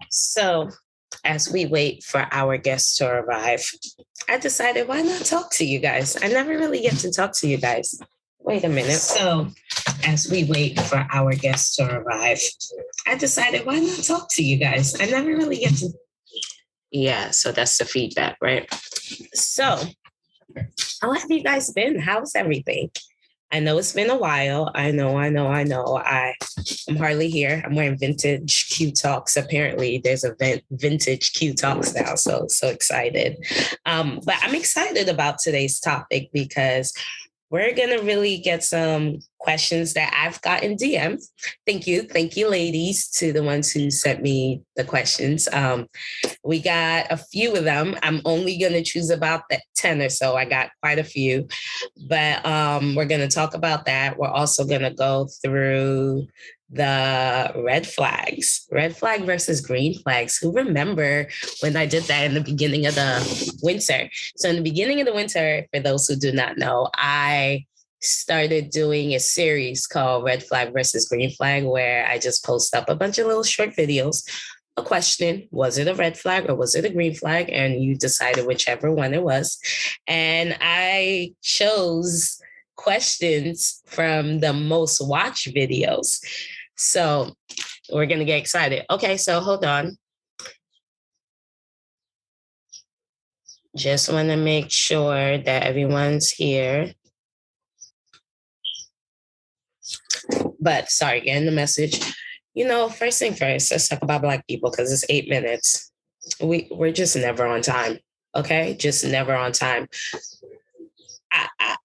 So, as we wait for our guests to arrive, I decided why not talk to you guys? I never really get to talk to you guys. Wait a minute. So, as we wait for our guests to arrive, I decided why not talk to you guys? I never really get to. Yeah, so that's the feedback, right? So, how have you guys been? How's everything? I know it's been a while. I know. I'm hardly here. I'm wearing vintage Q Talks. Apparently, there's a vintage Q Talks now. So excited. But I'm excited about today's topic because we're going to really get some questions that I've gotten DM'd. Thank you, ladies, to the ones who sent me the questions. We got a few of them. I'm only going to choose about 10 or so. I got quite a few, but we're going to talk about that. We're also going to go through the red flag versus green flags. Who remember when I did that in the beginning of the winter? So in the beginning of the winter, for those who do not know, I started doing a series called Red Flag versus Green Flag, where I just post up a bunch of little short videos. A question, was it a red flag or was it a green flag? And you decided whichever one it was. And I chose questions from the most watched videos. So we're going to get excited. Okay, so hold on. Just want to make sure that everyone's here. But sorry, getting the message. First thing first, let's talk about Black people because it's 8 minutes. We're just never on time. Okay, just never on time.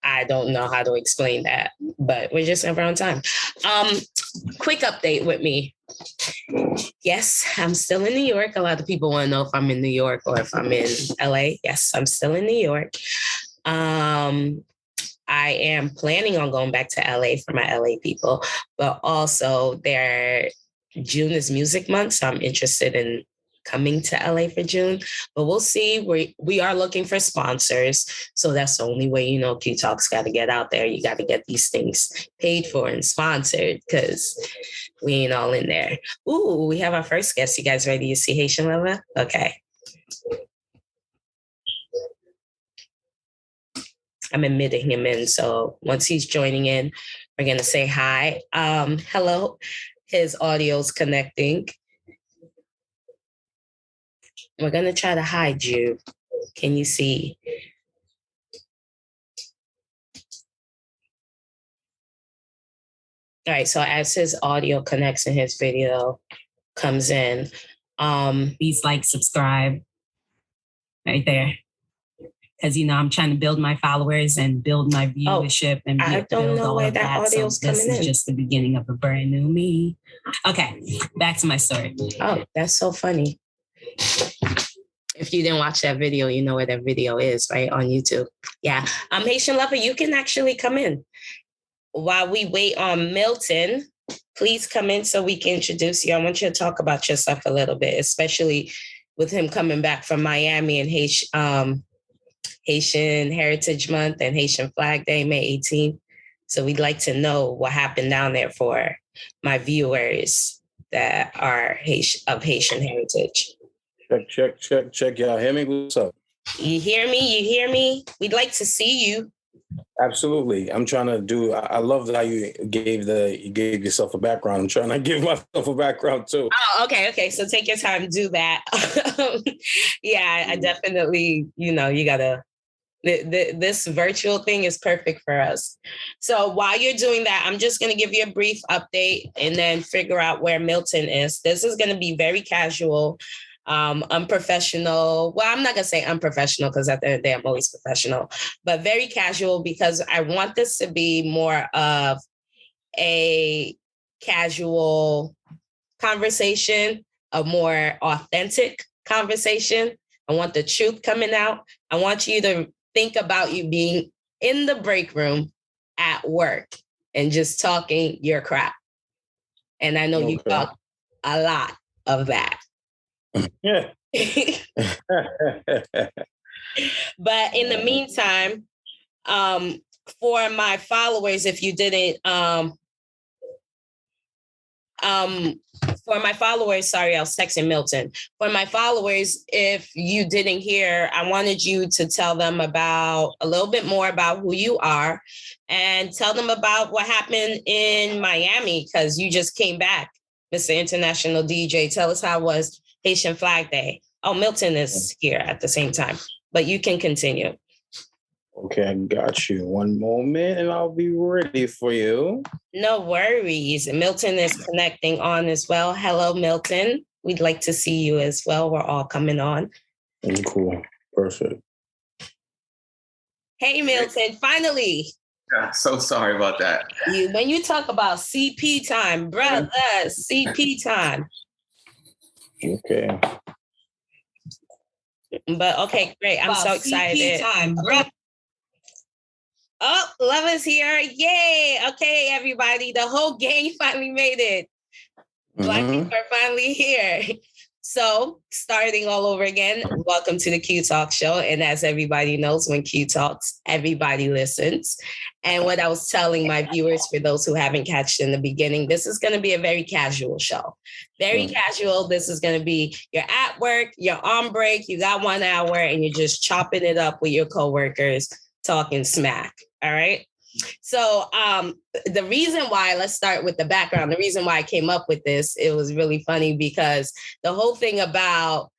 I don't know how to explain that, but we're just never on time. Quick update with me. Yes, I'm still in New York. A lot of people want to know if I'm in New York or if I'm in LA. Yes, I'm still in New York. I am planning on going back to LA for my LA people, but also June is music month, so I'm interested in coming to LA for June, but we'll see. We are looking for sponsors. So that's the only way, Q Talks got to get out there. You got to get these things paid for and sponsored because we ain't all in there. Ooh, we have our first guest. You guys ready to see Haitian Lova? Okay. I'm admitting him in. So once he's joining in, we're going to say hi. Hello. His audio's connecting. We're going to try to hide you. Can you see? All right. So as his audio connects and his video comes in, please subscribe right there. Because, I'm trying to build my followers and build my viewership and I don't know where that audio's coming in. This is just the beginning of a brand new me. Okay. Back to my story. Oh, that's so funny. If you didn't watch that video, you know where that video is, right? On YouTube. Yeah. Haitian Lover, you can actually come in. While we wait on Milton, please come in so we can introduce you. I want you to talk about yourself a little bit, especially with him coming back from Miami and Haitian Heritage Month and Haitian Flag Day, May 18th. So we'd like to know what happened down there for my viewers that are of Haitian heritage. Check. Y'all hear me? What's up? You hear me? We'd like to see you. Absolutely. I'm trying to I love how you gave yourself a background. I'm trying to give myself a background too. Oh, okay. So take your time, do that. Yeah, I definitely, you gotta, this virtual thing is perfect for us. So while you're doing that, I'm just going to give you a brief update and then figure out where Milton is. This is going to be very casual. Unprofessional. Well, I'm not going to say unprofessional because at the end of the day, I'm always professional, but very casual because I want this to be more of a casual conversation, a more authentic conversation. I want the truth coming out. I want you to think about you being in the break room at work and just talking your crap. And I know you talk a lot of that. Yeah. But in the meantime, for my followers, if you didn't For my followers, sorry, I was texting Milton. For my followers, if you didn't hear, I wanted you to tell them about a little bit more about who you are and tell them about what happened in Miami, because you just came back, Mr. International DJ. Tell us how it was Haitian Flag Day. Oh, Milton is here at the same time, but you can continue. Okay, I got you. One moment and I'll be ready for you. No worries. Milton is connecting on as well. Hello, Milton. We'd like to see you as well. We're all coming on. Cool. Perfect. Hey, Milton, finally. So sorry about that. When you talk about CP time, brother, CP time. Okay. But okay, great. I'm so excited. CP time, bro. Oh, Lova's here. Yay. Okay, everybody. The whole gang finally made it. Black people are finally here. So, starting all over again, welcome to the Qui Talks show. And as everybody knows, when Qui Talks, everybody listens. And what I was telling my viewers, for those who haven't catched in the beginning, this is going to be a very casual show. Very casual. This is going to be, you're at work, you're on break, you got 1 hour, and you're just chopping it up with your coworkers, talking smack. All right. So the reason why, let's start with the background. The reason why I came up with this, it was really funny because the whole thing about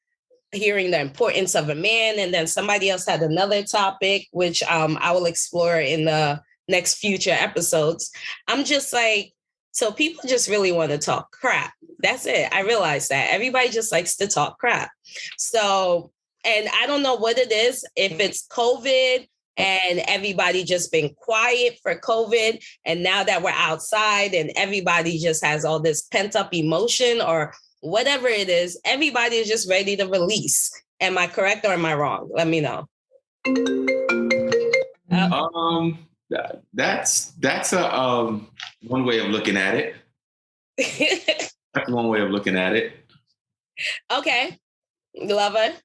hearing the importance of a man, and then somebody else had another topic, which I will explore in the next future episodes. I'm just like, so people just really want to talk crap. That's it. I realized that everybody just likes to talk crap. So, and I don't know what it is, if it's COVID, and everybody just been quiet for COVID. And now that we're outside and everybody just has all this pent up emotion or whatever it is, everybody is just ready to release. Am I correct or am I wrong? Let me know. That's a one way of looking at it. That's one way of looking at it. Okay. Lova.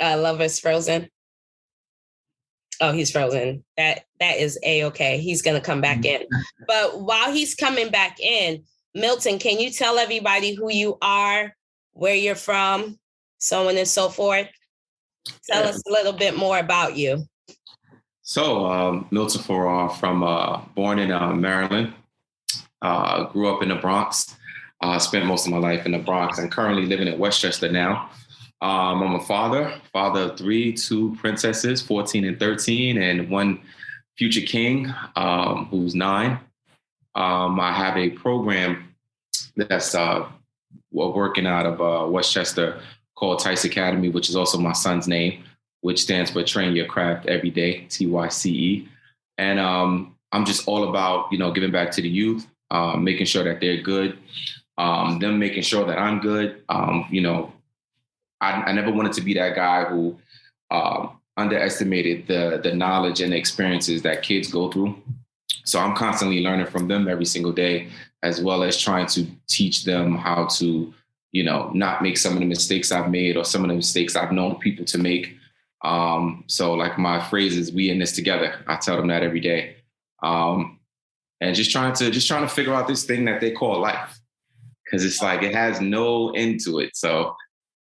Lova's frozen. Oh, he's frozen. That is A-okay. He's going to come back in. But while he's coming back in, Milton, can you tell everybody who you are, where you're from, so on and so forth? Tell us a little bit more about you. So, Milton Farra, from born in Maryland, grew up in the Bronx, spent most of my life in the Bronx, and currently living in Westchester now. I'm a father of 3, 2 princesses, 14 and 13, and 1 future king, who's 9. I have a program that's working out of Westchester called Tyce Academy, which is also my son's name, which stands for Train Your Craft Every Day, TYCE. And I'm just all about, giving back to the youth, making sure that they're good, them making sure that I'm good. I never wanted to be that guy who underestimated the knowledge and the experiences that kids go through. So I'm constantly learning from them every single day, as well as trying to teach them how to, not make some of the mistakes I've made or some of the mistakes I've known people to make. So like my phrase is, we in this together. I tell them that every day. And just trying to figure out this thing that they call life. Cause it's like, it has no end to it. So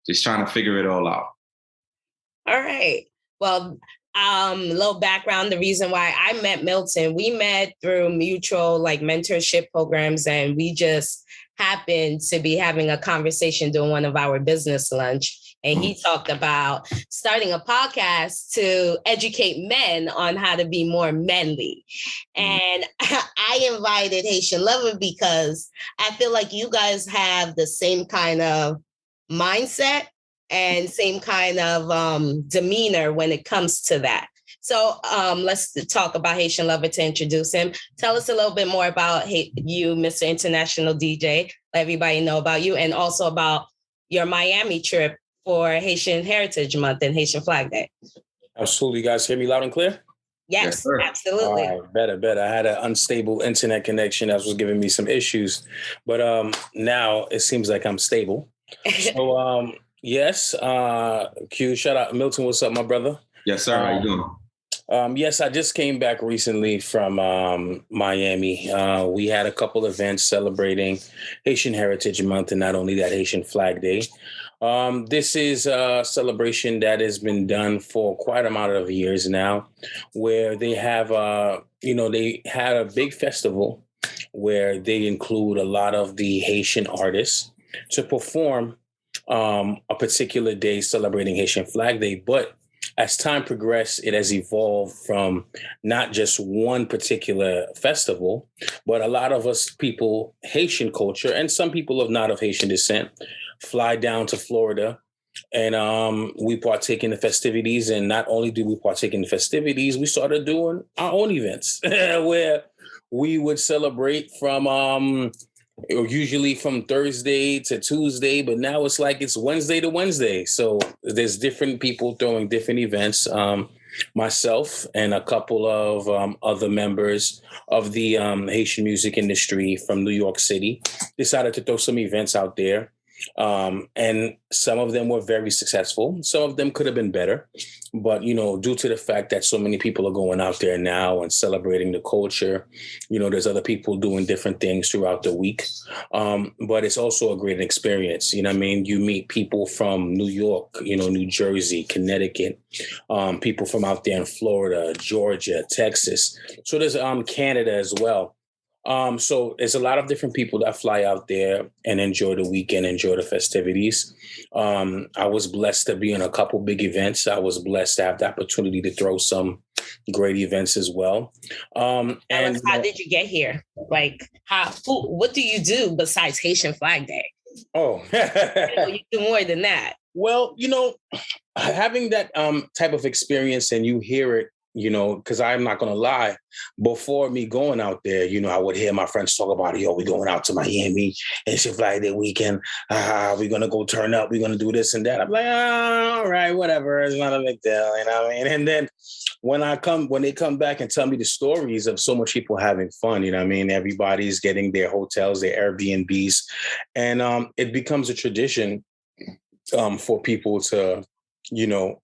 just trying to figure it all out. All right. Well, little background, the reason why I met Milton, we met through mutual mentorship programs, and we just happened to be having a conversation during one of our business lunch. And he talked about starting a podcast to educate men on how to be more manly. And I invited HaitianLova because I feel like you guys have the same kind of mindset and same kind of demeanor when it comes to that. So let's talk about HaitianLova to introduce him. Tell us a little bit more about you, Mr. International DJ. Let everybody know about you, and also about your Miami trip for Haitian Heritage Month and Haitian Flag Day. Absolutely. You guys hear me loud and clear? Yes, absolutely. All right, better. I had an unstable internet connection that was giving me some issues, but now it seems like I'm stable. So yes, Q, shout out Milton. What's up, my brother? Yes, sir. How you doing? Yes, I just came back recently from Miami. We had a couple events celebrating Haitian Heritage Month, and not only that, Haitian Flag Day. This is a celebration that has been done for quite a amount of years now, where they have, they had a big festival where they include a lot of the Haitian artists to perform a particular day celebrating Haitian Flag Day. But as time progressed, it has evolved from not just one particular festival, but a lot of us people, Haitian culture, and some people of not of Haitian descent, fly down to Florida and we partake in the festivities. And not only do we partake in the festivities, we started doing our own events where we would celebrate from usually from Thursday to Tuesday, but now it's like it's Wednesday to Wednesday. So there's different people throwing different events. Myself and a couple of other members of the Haitian music industry from New York City decided to throw some events out there. And some of them were very successful. Some of them could have been better. But, due to the fact that so many people are going out there now and celebrating the culture, there's other people doing different things throughout the week. But it's also a great experience. You meet people from New York, New Jersey, Connecticut, people from out there in Florida, Georgia, Texas. So there's Canada as well. So there's a lot of different people that fly out there and enjoy the weekend, enjoy the festivities. I was blessed to be in a couple big events. I was blessed to have the opportunity to throw some great events as well. And how did you get here? Like, what do you do besides Haitian Flag Day? Oh, you do more than that. Well, having that type of experience, and you hear it, because I'm not going to lie, before me going out there, I would hear my friends talk about, we're going out to Miami and it's Flag Day weekend. We're going to go turn up. We're going to do this and that. I'm like, all right, whatever. It's not a big deal. And then when they come back and tell me the stories of so much people having fun, everybody's getting their hotels, their Airbnbs, and it becomes a tradition for people to,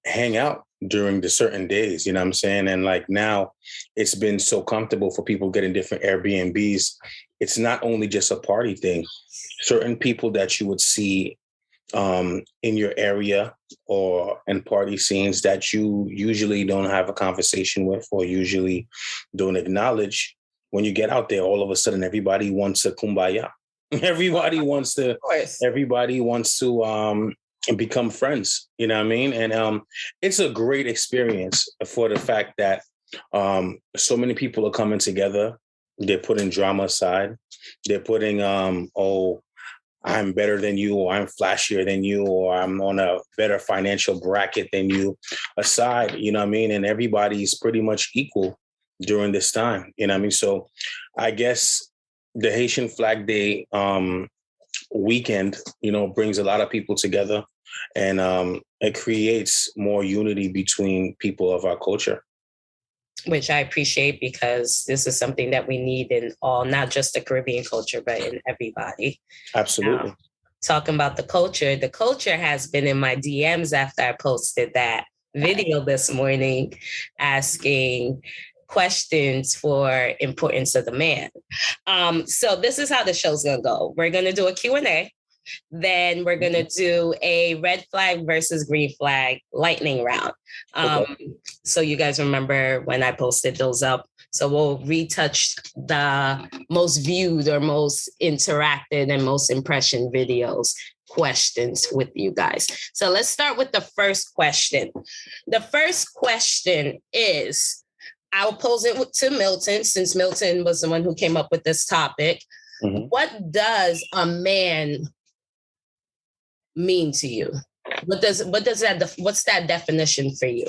hang out during the certain days, you know what I'm saying? And like now it's been so comfortable for people getting different Airbnbs. It's not only just a party thing. Certain people that you would see in your area or in party scenes that you usually don't have a conversation with or usually don't acknowledge, when you get out there, all of a sudden everybody wants a kumbaya. Everybody wants to and become friends, you know what I mean? And it's a great experience for the fact that so many people are coming together. They're putting drama aside. They're putting, I'm better than you, or I'm flashier than you, or I'm on a better financial bracket than you aside, you know what I mean? And everybody's pretty much equal during this time, you know what I mean? So I guess the Haitian Flag Day weekend, brings a lot of people together, and it creates more unity between people of our culture. Which I appreciate, because this is something that we need in all, not just the Caribbean culture, but in everybody. Absolutely. Talking about the culture has been in my DMs after I posted that video this morning asking questions for importance of the man. So this is how the show's going to go. We're going to do a Q&A. Then we're going to do a red flag versus green flag lightning round. So you guys remember when I posted those up. So we'll retouch the most viewed or most interacted and most impression videos questions with you guys. So let's start with the first question. The first question is, I'll pose it to Milton, since Milton was the one who came up with this topic. Mm-hmm. What does a man mean to you? What's that definition for you?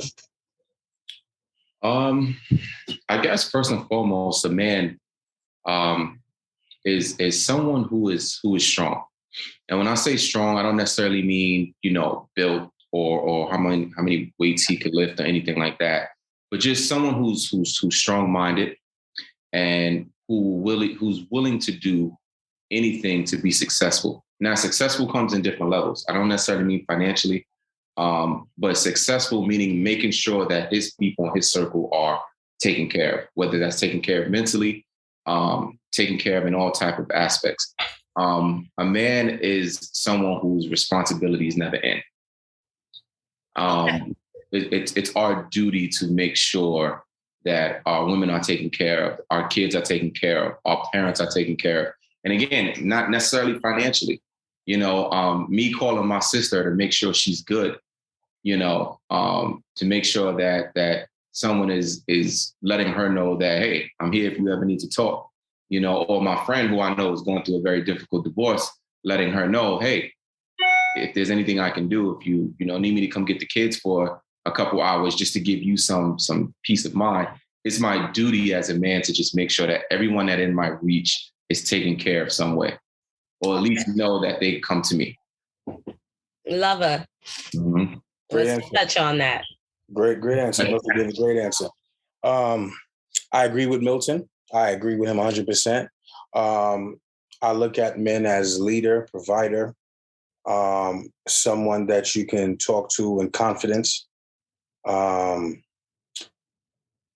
I guess first and foremost, a man is someone who is strong. And when I say strong, I don't necessarily mean, built or how many weights he could lift or anything like that, but just someone who's strong-minded and who's willing to do anything to be successful. Now, successful comes in different levels. I don't necessarily mean financially. But successful meaning making sure that his people in his circle are taken care of, whether that's taken care of mentally, taken care of in all type of aspects. A man is someone whose responsibilities never end. It's our duty to make sure that our women are taken care of, our kids are taken care of, our parents are taken care of. And again, not necessarily financially, me calling my sister to make sure she's good, to make sure that someone is letting her know that, hey, I'm here if you ever need to talk, or my friend who I know is going through a very difficult divorce, letting her know, hey, if there's anything I can do, if you need me to come get the kids for a couple hours just to give you some peace of mind, it's my duty as a man to just make sure that everyone that in my reach is taken care of some way, or at least know that they come to me. Lova. Mm-hmm. Let's touch on that. Great answer. Milton gave a great answer. I agree with Milton. I agree with him 100%. I look at men as leader, provider, someone that you can talk to in confidence.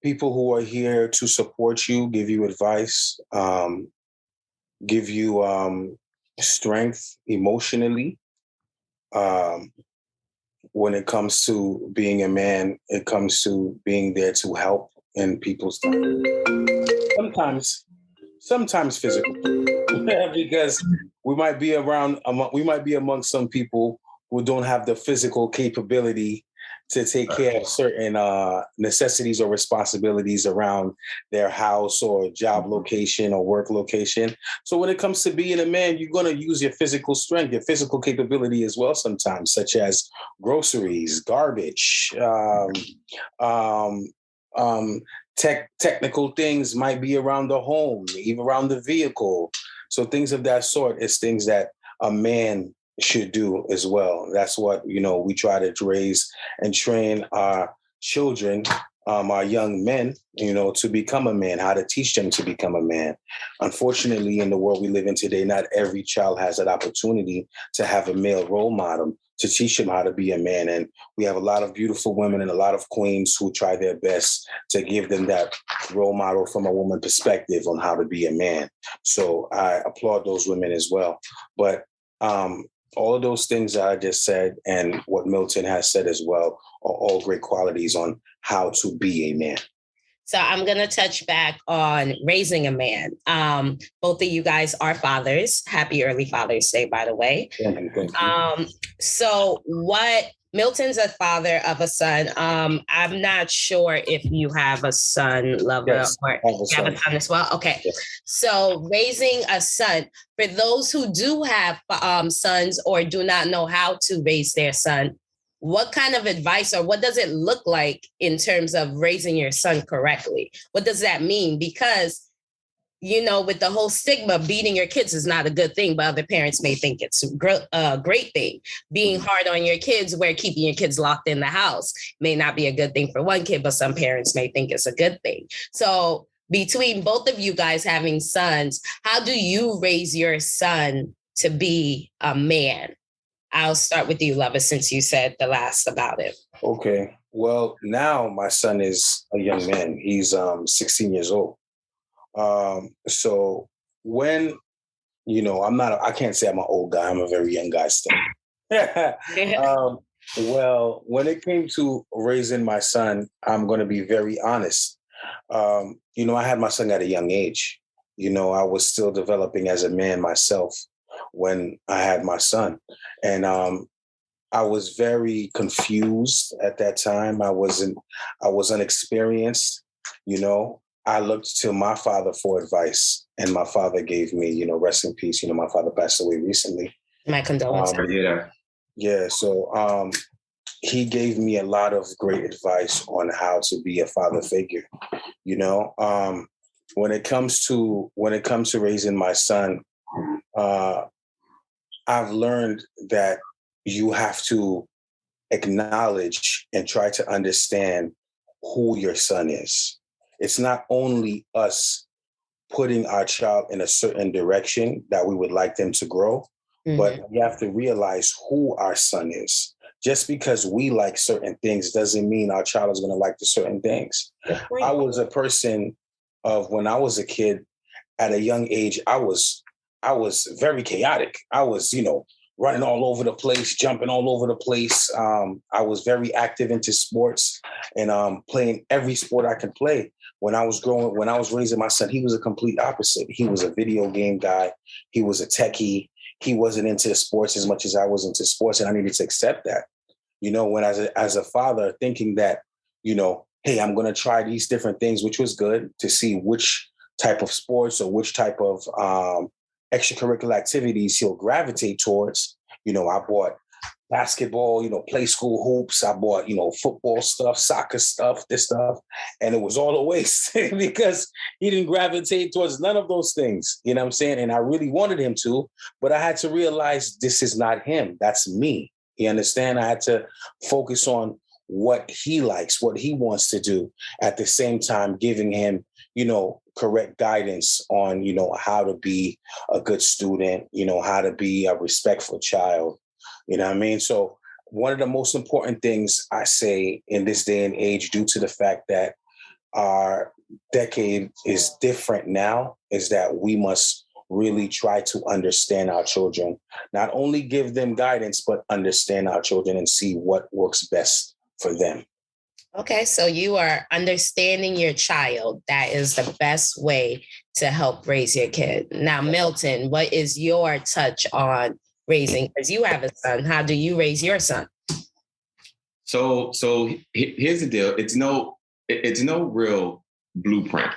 People who are here to support you, give you advice, give you strength emotionally. When it comes to being a man, it comes to being there to help in people's time. Sometimes physical, because we might be among some people who don't have the physical capability to take care of certain necessities or responsibilities around their house or job location or work location. So when it comes to being a man, you're going to use your physical strength, your physical capability as well sometimes, such as groceries, garbage, technical things might be around the home, even around the vehicle. So things of that sort is things that a man should do as well. That's what, we try to raise and train our children, our young men, to become a man, how to teach them to become a man. Unfortunately, in the world we live in today, not every child has that opportunity to have a male role model to teach them how to be a man. And we have a lot of beautiful women and a lot of queens who try their best to give them that role model from a woman perspective on how to be a man. So I applaud those women as well. But all of those things that I just said and what Milton has said as well are all great qualities on how to be a man. So I'm going to touch back on raising a man. Both of you guys are fathers. Happy early Father's Day, by the way. Thank you. So Milton's a father of a son. I'm not sure if you have a son, Lova, yes, or you have a son as well. Okay. Yes. So raising a son, for those who do have sons or do not know how to raise their son, what kind of advice or what does it look like in terms of raising your son correctly? What does that mean? Because, with the whole stigma, beating your kids is not a good thing, but other parents may think it's a great thing. Being hard on your kids where keeping your kids locked in the house may not be a good thing for one kid, but some parents may think it's a good thing. So between both of you guys having sons, how do you raise your son to be a man? I'll start with you, Lova, since you said the last about it. Okay. Well, now my son is a young man. He's 16 years old. So when, I can't say I'm an old guy. I'm a very young guy still. Well, when it came to raising my son, I'm going to be very honest. I had my son at a young age. I was still developing as a man myself when I had my son. And I was very confused at that time. I was unexperienced, I looked to my father for advice, and my father gave me, rest in peace. My father passed away recently. My condolences. Yeah. So he gave me a lot of great advice on how to be a father figure. When it comes to raising my son, I've learned that you have to acknowledge and try to understand who your son is. It's not only us putting our child in a certain direction that we would like them to grow, but we have to realize who our son is. just because we like certain things doesn't mean our child is going to like the certain things. I was a person of when I was a kid at a young age, I was very chaotic. I was, running all over the place, jumping all over the place. I was very active into sports and playing every sport I could play. When I was raising my son, he was a complete opposite. He was a video game guy. He was a techie. He wasn't into sports as much as I was into sports, and I needed to accept that. When as a father, thinking that, hey, I'm going to try these different things, which was good to see which type of sports or which type of extracurricular activities he'll gravitate towards. I bought basketball, play school hoops. I bought, football stuff, soccer stuff, this stuff. And it was all a waste because he didn't gravitate towards none of those things. You know what I'm saying? And I really wanted him to, but I had to realize this is not him. That's me. You understand? I had to focus on what he likes, what he wants to do, at the same time giving him, correct guidance on, how to be a good student, how to be a respectful child. You know what I mean? So one of the most important things I say in this day and age, due to the fact that our decade is different now, is that we must really try to understand our children, not only give them guidance, but understand our children and see what works best for them. Okay, so you are understanding your child. That is the best way to help raise your kid. Now, Milton, what is your touch on raising? Because you have a son. How do you raise your son? So here's the deal. It's no real blueprint,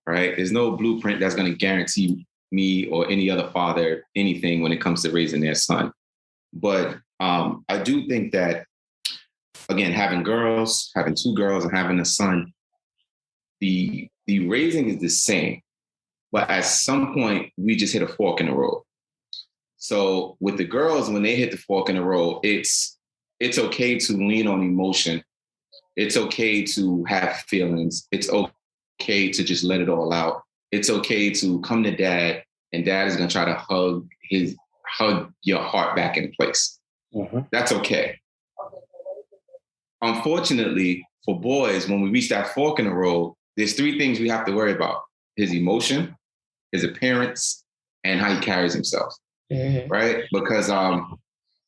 right? There's no blueprint that's going to guarantee me or any other father anything when it comes to raising their son. But I do think that, again, having two girls and having a son, the raising is the same. But at some point, we just hit a fork in the road. So with the girls, when they hit the fork in the road, it's okay to lean on emotion. It's okay to have feelings. It's okay to just let it all out. It's okay to come to dad, and dad is going to try to hug your heart back in place. Mm-hmm. That's okay. Unfortunately, for boys, when we reach that fork in the road, there's three things we have to worry about: his emotion, his appearance, and how he carries himself. Mm-hmm. Right? Because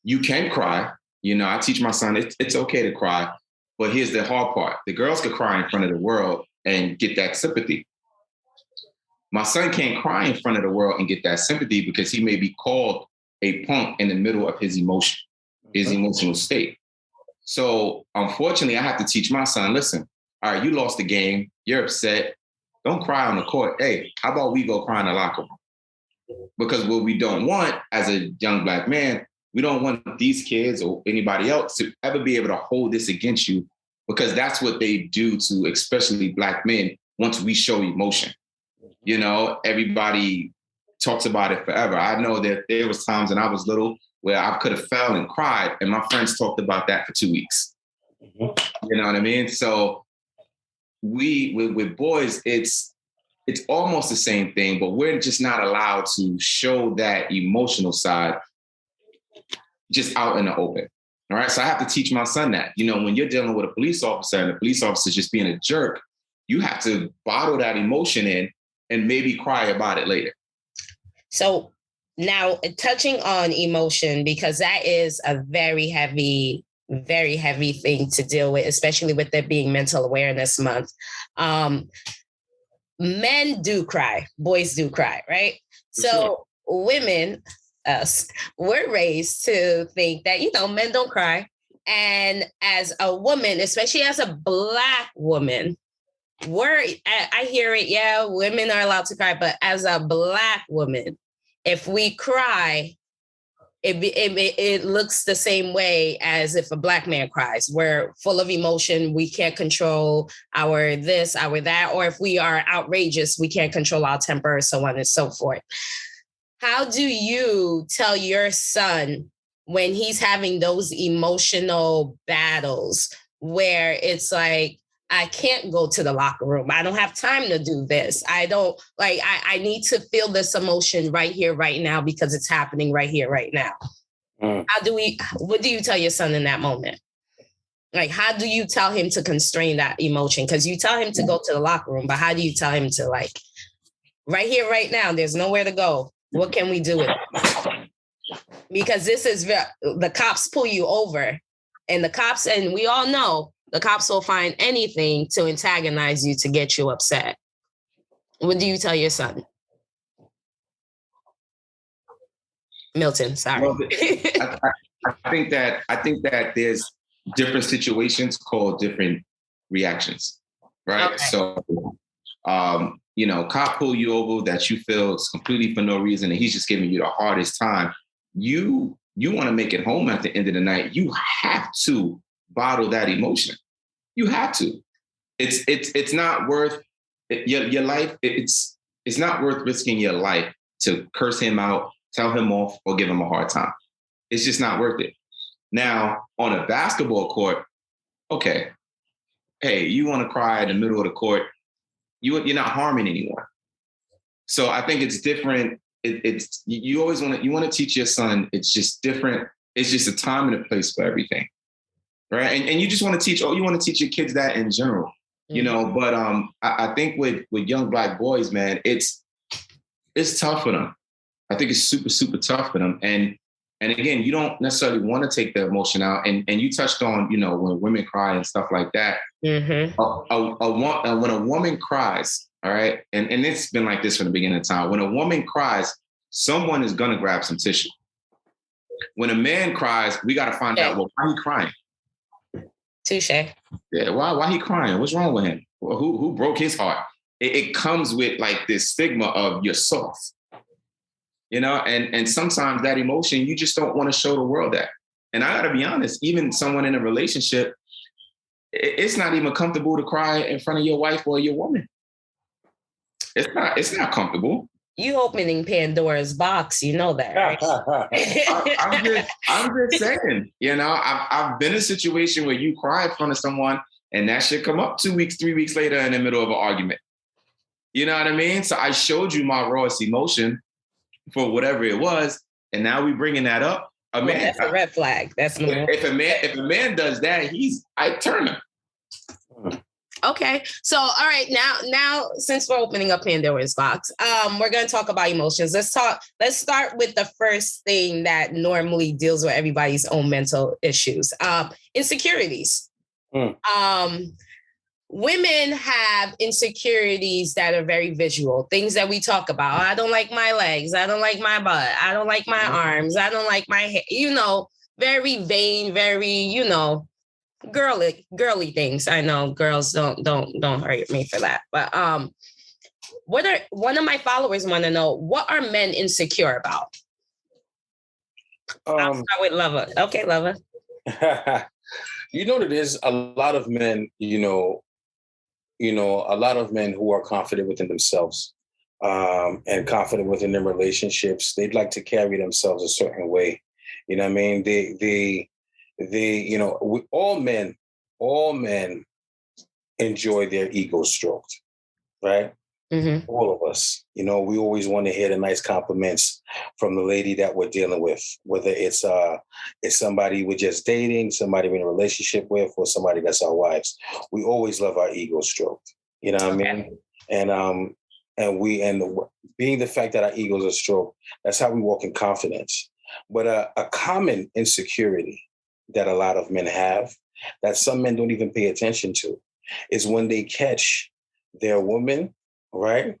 you can cry. I teach my son it's okay to cry, but here's the hard part: the girls could cry in front of the world and get that sympathy. My son can't cry in front of the world and get that sympathy because he may be called a punk in the middle of his emotion, his emotional state. So unfortunately, I have to teach my son, listen, all right, you lost the game. You're upset. Don't cry on the court. Hey, how about we go cry in the locker room? Because what we don't want as a young Black man, we don't want these kids or anybody else to ever be able to hold this against you, because that's what they do to especially Black men once we show emotion. Everybody talks about it forever. I know that there was times when I was little where I could have fell and cried, and my friends talked about that for 2 weeks. Mm-hmm. You know what I mean? So with boys, it's almost the same thing, but we're just not allowed to show that emotional side just out in the open. All right. So I have to teach my son that, when you're dealing with a police officer and the police officer just being a jerk, you have to bottle that emotion in and maybe cry about it later. So now touching on emotion, because that is a very heavy thing to deal with, especially with it being Mental Awareness Month. Men do cry, boys do cry, right? So sure. Women, us, we're raised to think that, men don't cry. And as a woman, especially as a Black woman, I hear it, yeah, women are allowed to cry, but as a Black woman, if we cry, it looks the same way as if a Black man cries. We're full of emotion. We can't control our this, our that. Or if we are outrageous, we can't control our temper, so on and so forth. How do you tell your son when he's having those emotional battles where it's like, I can't go to the locker room. I don't have time to do this. I need to feel this emotion right here, right now, because it's happening right here, right now. What do you tell your son in that moment? Like, how do you tell him to constrain that emotion? Because you tell him to go to the locker room, but how do you tell him to, like, right here, right now, there's nowhere to go. What can we do with it? Because this is the cops pull you over, and we all know the cops will find anything to antagonize you, to get you upset. What do you tell your son? Milton, sorry. Well, I think that there's different situations called different reactions, right? Okay. So, cop pull you over that you feel is completely for no reason, and he's just giving you the hardest time. You want to make it home at the end of the night. You have to bottle that emotion. You have to. It's not worth your life. It's not worth risking your life to curse him out, tell him off, or give him a hard time. It's just not worth it. Now, on a basketball court, okay, hey, you want to cry in the middle of the court, you're not harming anyone. So I think it's different. You always want to teach your son. It's just different. It's just a time and a place for everything, right? And you just want to teach. You want to teach your kids that in general, But I think with young Black boys, man, it's tough for them. I think it's super, super tough for them. And again, you don't necessarily want to take the emotion out. And you touched on, when women cry and stuff like that. Mm-hmm. When a woman cries, all right, and it's been like this from the beginning of time. When a woman cries, someone is going to grab some tissue. When a man cries, we got to find out, well, why he crying? Touche. Yeah, why he crying? What's wrong with him? Well, who broke his heart? It comes with like this stigma of you're soft. And sometimes that emotion, you just don't want to show the world that. And I got to be honest, even someone in a relationship, it's not even comfortable to cry in front of your wife or your woman. It's not comfortable. You opening Pandora's box, you know that, right? I'm just saying, I've been in a situation where you cry in front of someone and that should come up 2 weeks, 3 weeks later in the middle of an argument. You know what I mean? So I showed you my rawest emotion for whatever it was, and now we bringing that up. That's a red flag. That's if a man does that, I turn him. Okay, so all right, now since we're opening up Pandora's box, we're gonna talk about emotions. Let's start with the first thing that normally deals with everybody's own mental issues. Insecurities. Women have insecurities that are very visual, things that we talk about. I don't like my legs. I don't like my butt. I don't like my arms. I don't like my hair. Very vain, very, girly things. I know girls don't hurt me for that. But one of my followers want to know, what are men insecure about? I'll start with Lova. Okay, Lova. There's a lot of men, a lot of men who are confident within themselves and confident within their relationships. They'd like to carry themselves a certain way. You know what I mean? All men enjoy their ego stroked, right? Mm-hmm. All of us, we always want to hear the nice compliments from the lady that we're dealing with, whether it's somebody we're just dating, somebody we're in a relationship with, or somebody that's our wives. We always love our ego stroked. You know what I mean? And being the fact that our egos are stroked, that's how we walk in confidence. But a common insecurity that a lot of men have, that some men don't even pay attention to, is when they catch their woman, right,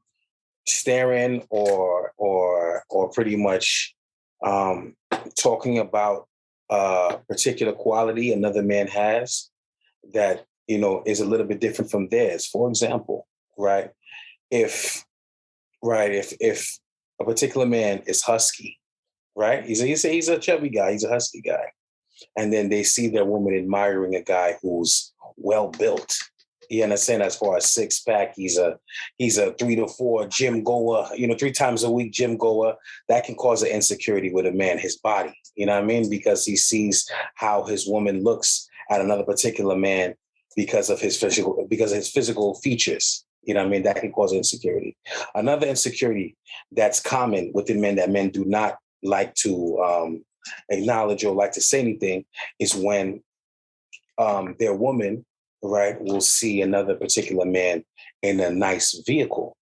staring or pretty much talking about a particular quality another man has that is a little bit different from theirs. For example, right, if a particular man is husky, right, he's a chubby guy, he's a husky guy, and then they see their woman admiring a guy who's well built. You understand? As far as six pack, he's a 3 to 4 gym goer, 3 times a week gym goer. That can cause an insecurity with a man, his body. You know what I mean? Because he sees how his woman looks at another particular man because of his physical features. You know what I mean? That can cause insecurity. Another insecurity that's common within men that men do not like to acknowledge or like to say anything is when their woman, right, will see another particular man in a nice vehicle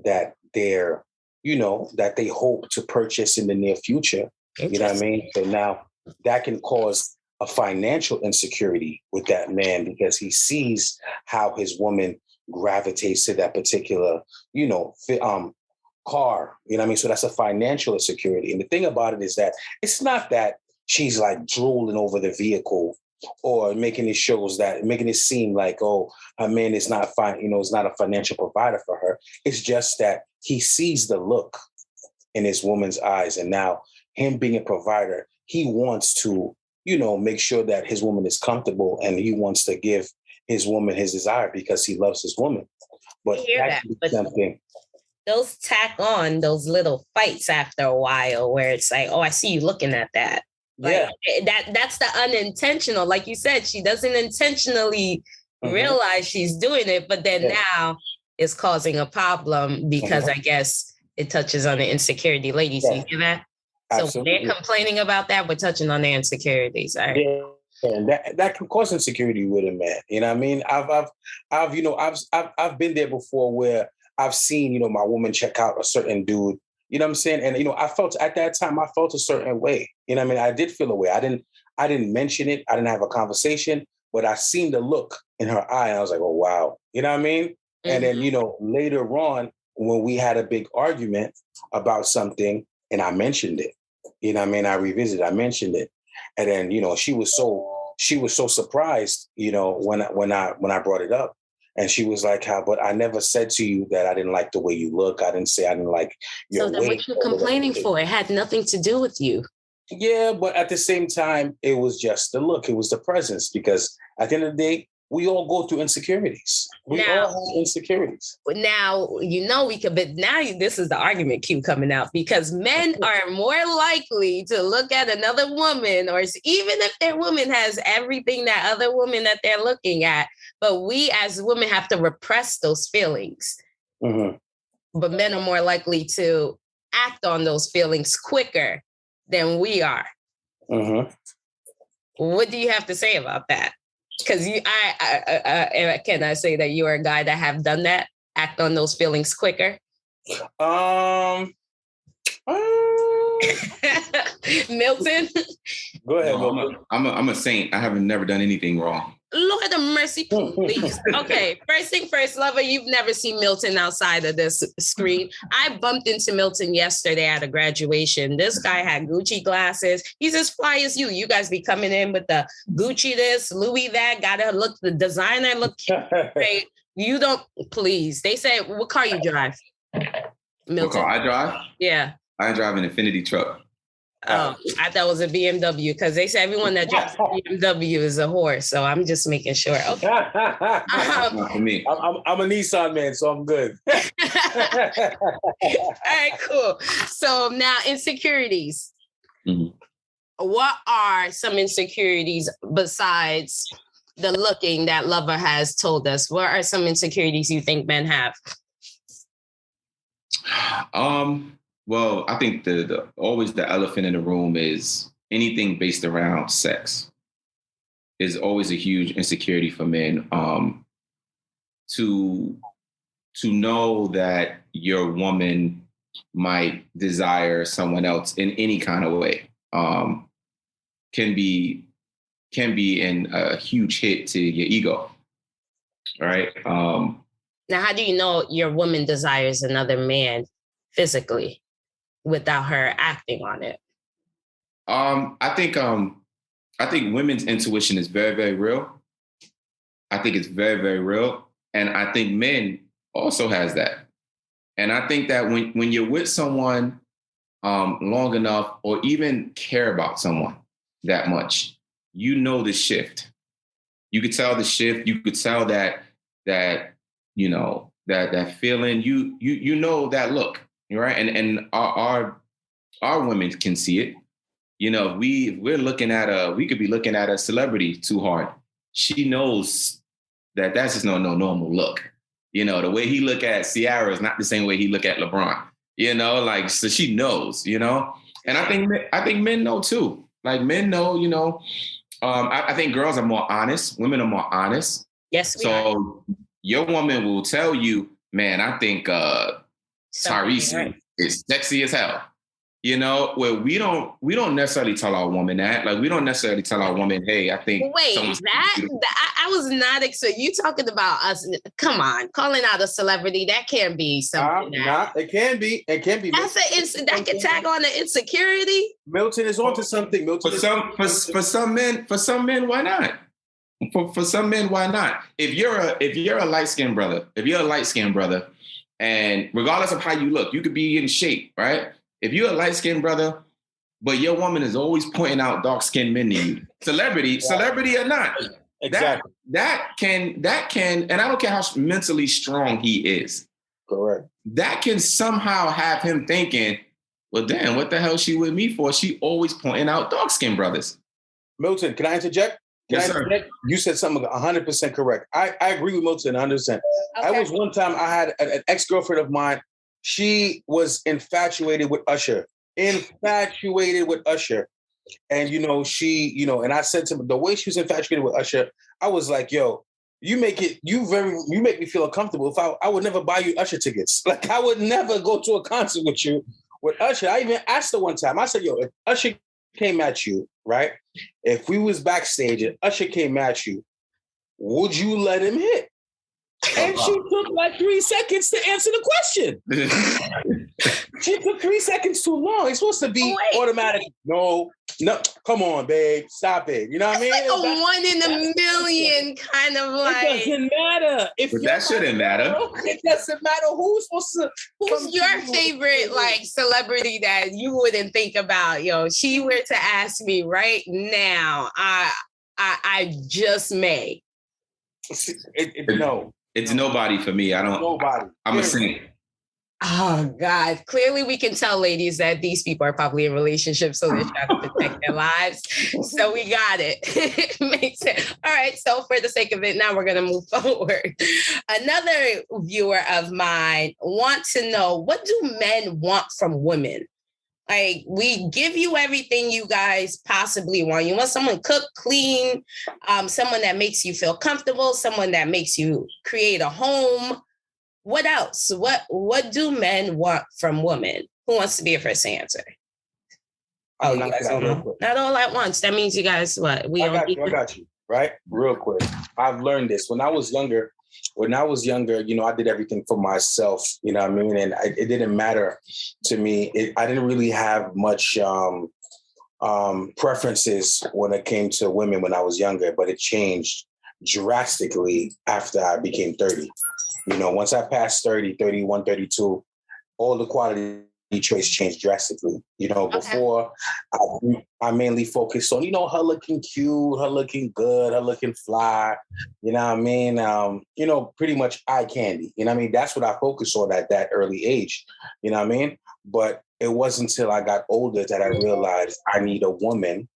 that that they hope to purchase in the near future. You know what I mean? So now that can cause a financial insecurity with that man because he sees how his woman gravitates to that particular, car. You know what I mean? So that's a financial insecurity. And the thing about it is that it's not that she's like drooling over the vehicle or making it seem like, oh, her man is not is not a financial provider for her. It's just that he sees the look in his woman's eyes. And now him being a provider, he wants to, make sure that his woman is comfortable and he wants to give his woman his desire because he loves his woman. But something. Those tack on those little fights after a while where it's like, oh, I see you looking at that. Like that's the unintentional. Like you said, she doesn't intentionally realize she's doing it, but then now it's causing a problem because I guess it touches on the insecurity. Ladies, you hear that? Absolutely. So they're complaining about that, we're touching on their insecurities. Right? Yeah. And that can cause insecurity with a man. You know what I mean? I've been there before where I've seen, my woman check out a certain dude. You know what I'm saying? And I felt at that time I felt a certain way. You know what I mean? I did feel a way. I didn't mention it. I didn't have a conversation, but I seen the look in her eye, and I was like, oh wow. You know what I mean? Mm-hmm. And then later on when we had a big argument about something, and I mentioned it. You know what I mean? I revisited. I mentioned it. And then, she was so surprised, when I brought it up. And she was like, but I never said to you that I didn't like the way you look. I didn't say I didn't like your So then what you complaining for? It had nothing to do with you. Yeah, but at the same time, it was just the look. It was the presence. Because at the end of the day, we all go through insecurities. We all have insecurities. Now, we could, but now this is the argument cue coming out because men are more likely to look at another woman, or even if their woman has everything that other woman that they're looking at, but we as women have to repress those feelings. Mm-hmm. But men are more likely to act on those feelings quicker than we are. Mm-hmm. What do you have to say about that? Because can I say that you are a guy that have done that? Act on those feelings quicker? Milton? Go ahead, Milton. I'm a saint. I haven't never done anything wrong. Lord of mercy, please. Okay, first thing first, Lova, you've never seen Milton outside of this screen. I bumped into Milton yesterday at a graduation. This guy had Gucci glasses. He's as fly as you. You guys be coming in with the Gucci this, Louis that, gotta look, the designer look great. You don't, please. They said, what car you drive? Milton. What car I drive? Yeah. I drive an Infinity truck. Oh, I thought it was a BMW because they say everyone that drives a BMW is a whore. So I'm just making sure. Okay. Not for me. I'm a Nissan man, so I'm good. All right, cool. So now insecurities. Mm-hmm. What are some insecurities besides the looking that Lova has told us? What are some insecurities you think men have? Well, I think the always the elephant in the room is anything based around sex is always a huge insecurity for men. To know that your woman might desire someone else in any kind of way can be in a huge hit to your ego. All right. Now, how do you know your woman desires another man physically without her acting on it? I think women's intuition is very, very real. I think it's very, very real. And I think men also has that. And I think that when you're with someone long enough or even care about someone that much, you know the shift. You could tell the shift. You could tell that feeling. You know that look. Right. And our women can see it. We're looking at we could be looking at a celebrity too hard. She knows that that's just no normal look. The way he look at Ciara is not the same way he look at LeBron, so she knows, And I think men know too. Like men know, you know. I think girls are more honest. Women are more honest. Yes, we are. Your woman will tell you, man, I think Tyrese is sexy as hell. You know, where we don't necessarily tell our woman that. Like we don't necessarily tell our woman, hey, I think. Wait, I was not expecting you talking about us. Come on, calling out a celebrity, that can't be something. It can be. It can be. That can tag on the insecurity. Milton is onto something. Milton for some men, why not? For some men, why not? If you're a light-skinned brother, and regardless of how you look, you could be in shape, right? If you're a light-skinned brother, but your woman is always pointing out dark-skinned men to you, celebrity or not, exactly. That can, and I don't care how mentally strong he is. Correct. That can somehow have him thinking, well, damn, what the hell is she with me for? She always pointing out dark-skinned brothers. Milton, can I interject? Yes, sir. You said something 100% correct. I agree with Milton 100%. Okay. I was one time, I had an ex-girlfriend of mine. She was infatuated with Usher. And, you know, and I said to her, the way she was infatuated with Usher, I was like, yo, you make me feel uncomfortable. If I would never buy you Usher tickets. Like I would never go to a concert with you with Usher. I even asked her one time, I said, yo, if Usher came at you, right? If we was backstage and Usher came at you, would you let him hit? And she took like 3 seconds to answer the question. She took 3 seconds too long. It's supposed to be automatic. No, come on, babe. Stop it. You know what I mean? Like a 1 in a million kind of like. It doesn't matter. But that shouldn't matter. It doesn't matter who's supposed to. Who's your favorite like celebrity that you wouldn't think about? Yo, she were to ask me right now, I just may. No. It's nobody for me. Nobody. I'm a saint. Oh God! Clearly, we can tell, ladies, that these people are probably in relationships, so they're trying to protect their lives. So we got it. Makes sense. All right. So for the sake of it, now we're going to move forward. Another viewer of mine wants to know, what do men want from women? Like, we give you everything you guys possibly want. You want someone cook, clean, someone that makes you feel comfortable, someone that makes you create a home. What else? What do men want from women? Who wants to be a first answer? Oh, you guys don't know. Not all at once. That means you guys what? I got you. Right? Real quick. I've learned this. When I was younger, you know, I did everything for myself, you know what I mean? And it didn't matter to me. I didn't really have much preferences when it came to women when I was younger, but it changed drastically after I became 30. You know, once I passed 30, 31, 32, all the quality traits changed drastically. You know, before I mainly focused on, you know, her looking cute, her looking good, her looking fly, you know what I mean? You know, pretty much eye candy. You know what I mean? That's what I focused on at that early age. You know what I mean? But it wasn't until I got older that I realized I need a woman